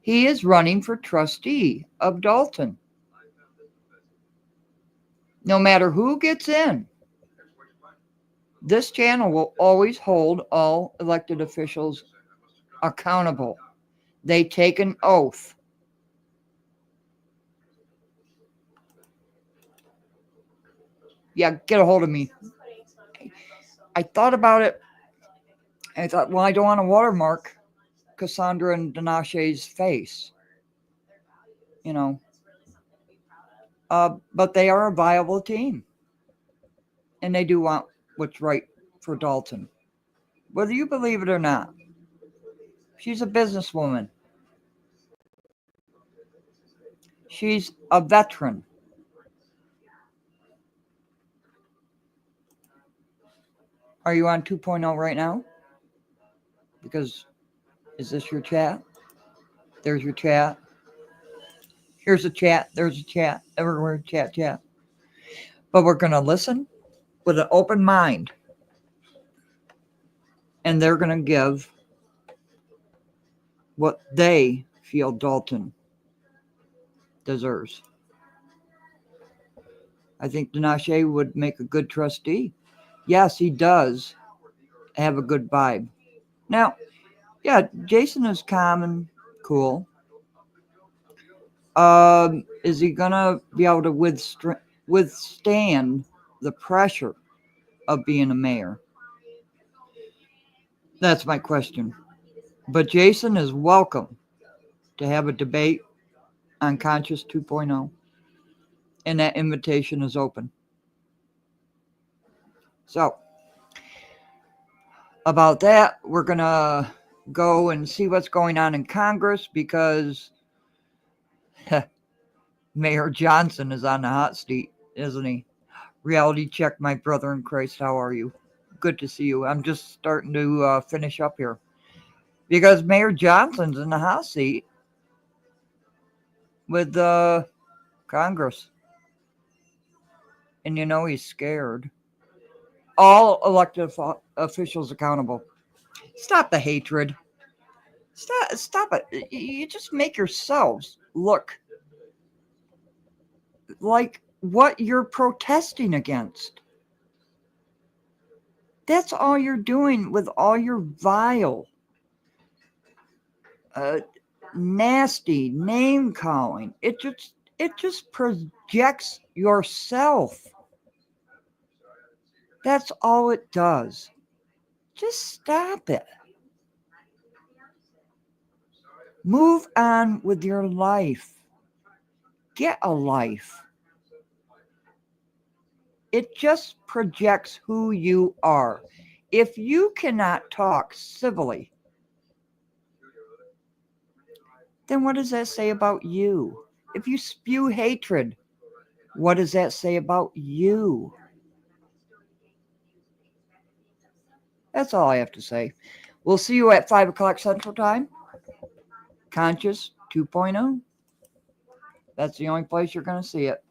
He is running for trustee of Dalton. No matter who gets in, this channel will always hold all elected officials accountable. They take an oath. Yeah, get a hold of me. I thought about it. I thought, well, I don't want to watermark Cassandra and Dinashe's face. You know. But they are a viable team. And they do want what's right for Dalton. Whether you believe it or not. She's a businesswoman. She's a veteran. Are you on 2.0 right now? Because, is this your chat? There's your chat. Here's a chat. There's a chat. Everywhere, chat. But we're going to listen with an open mind. And they're going to give what they feel Dalton deserves. I think Dinashe would make a good trustee. Yes, he does have a good vibe. Now, yeah, Jason is calm and cool. Is he going to be able to withstand the pressure of being a mayor? That's my question. But Jason is welcome to have a debate on Conscious 2.0. And that invitation is open. So, about that, we're going to go and see what's going on in Congress, because Mayor Johnson is on the hot seat, isn't he? Reality check, my brother in Christ. How are you? Good to see you. I'm just starting to finish up here, because Mayor Johnson's in the hot seat with Congress. And you know he's scared. All elected officials accountable. Stop the hatred. Stop it. You just make yourselves look like what you're protesting against. That's all you're doing with all your vile, nasty name calling. It just projects yourself. That's all it does. Just stop it. Move on with your life. Get a life. It just projects who you are. If you cannot talk civilly, then what does that say about you? If you spew hatred, what does that say about you? That's all I have to say. We'll see you at 5 o'clock Central Time. Conscious 2.0. That's the only place you're going to see it.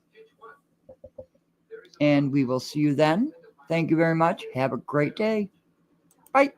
And we will see you then. Thank you very much. Have a great day. Bye.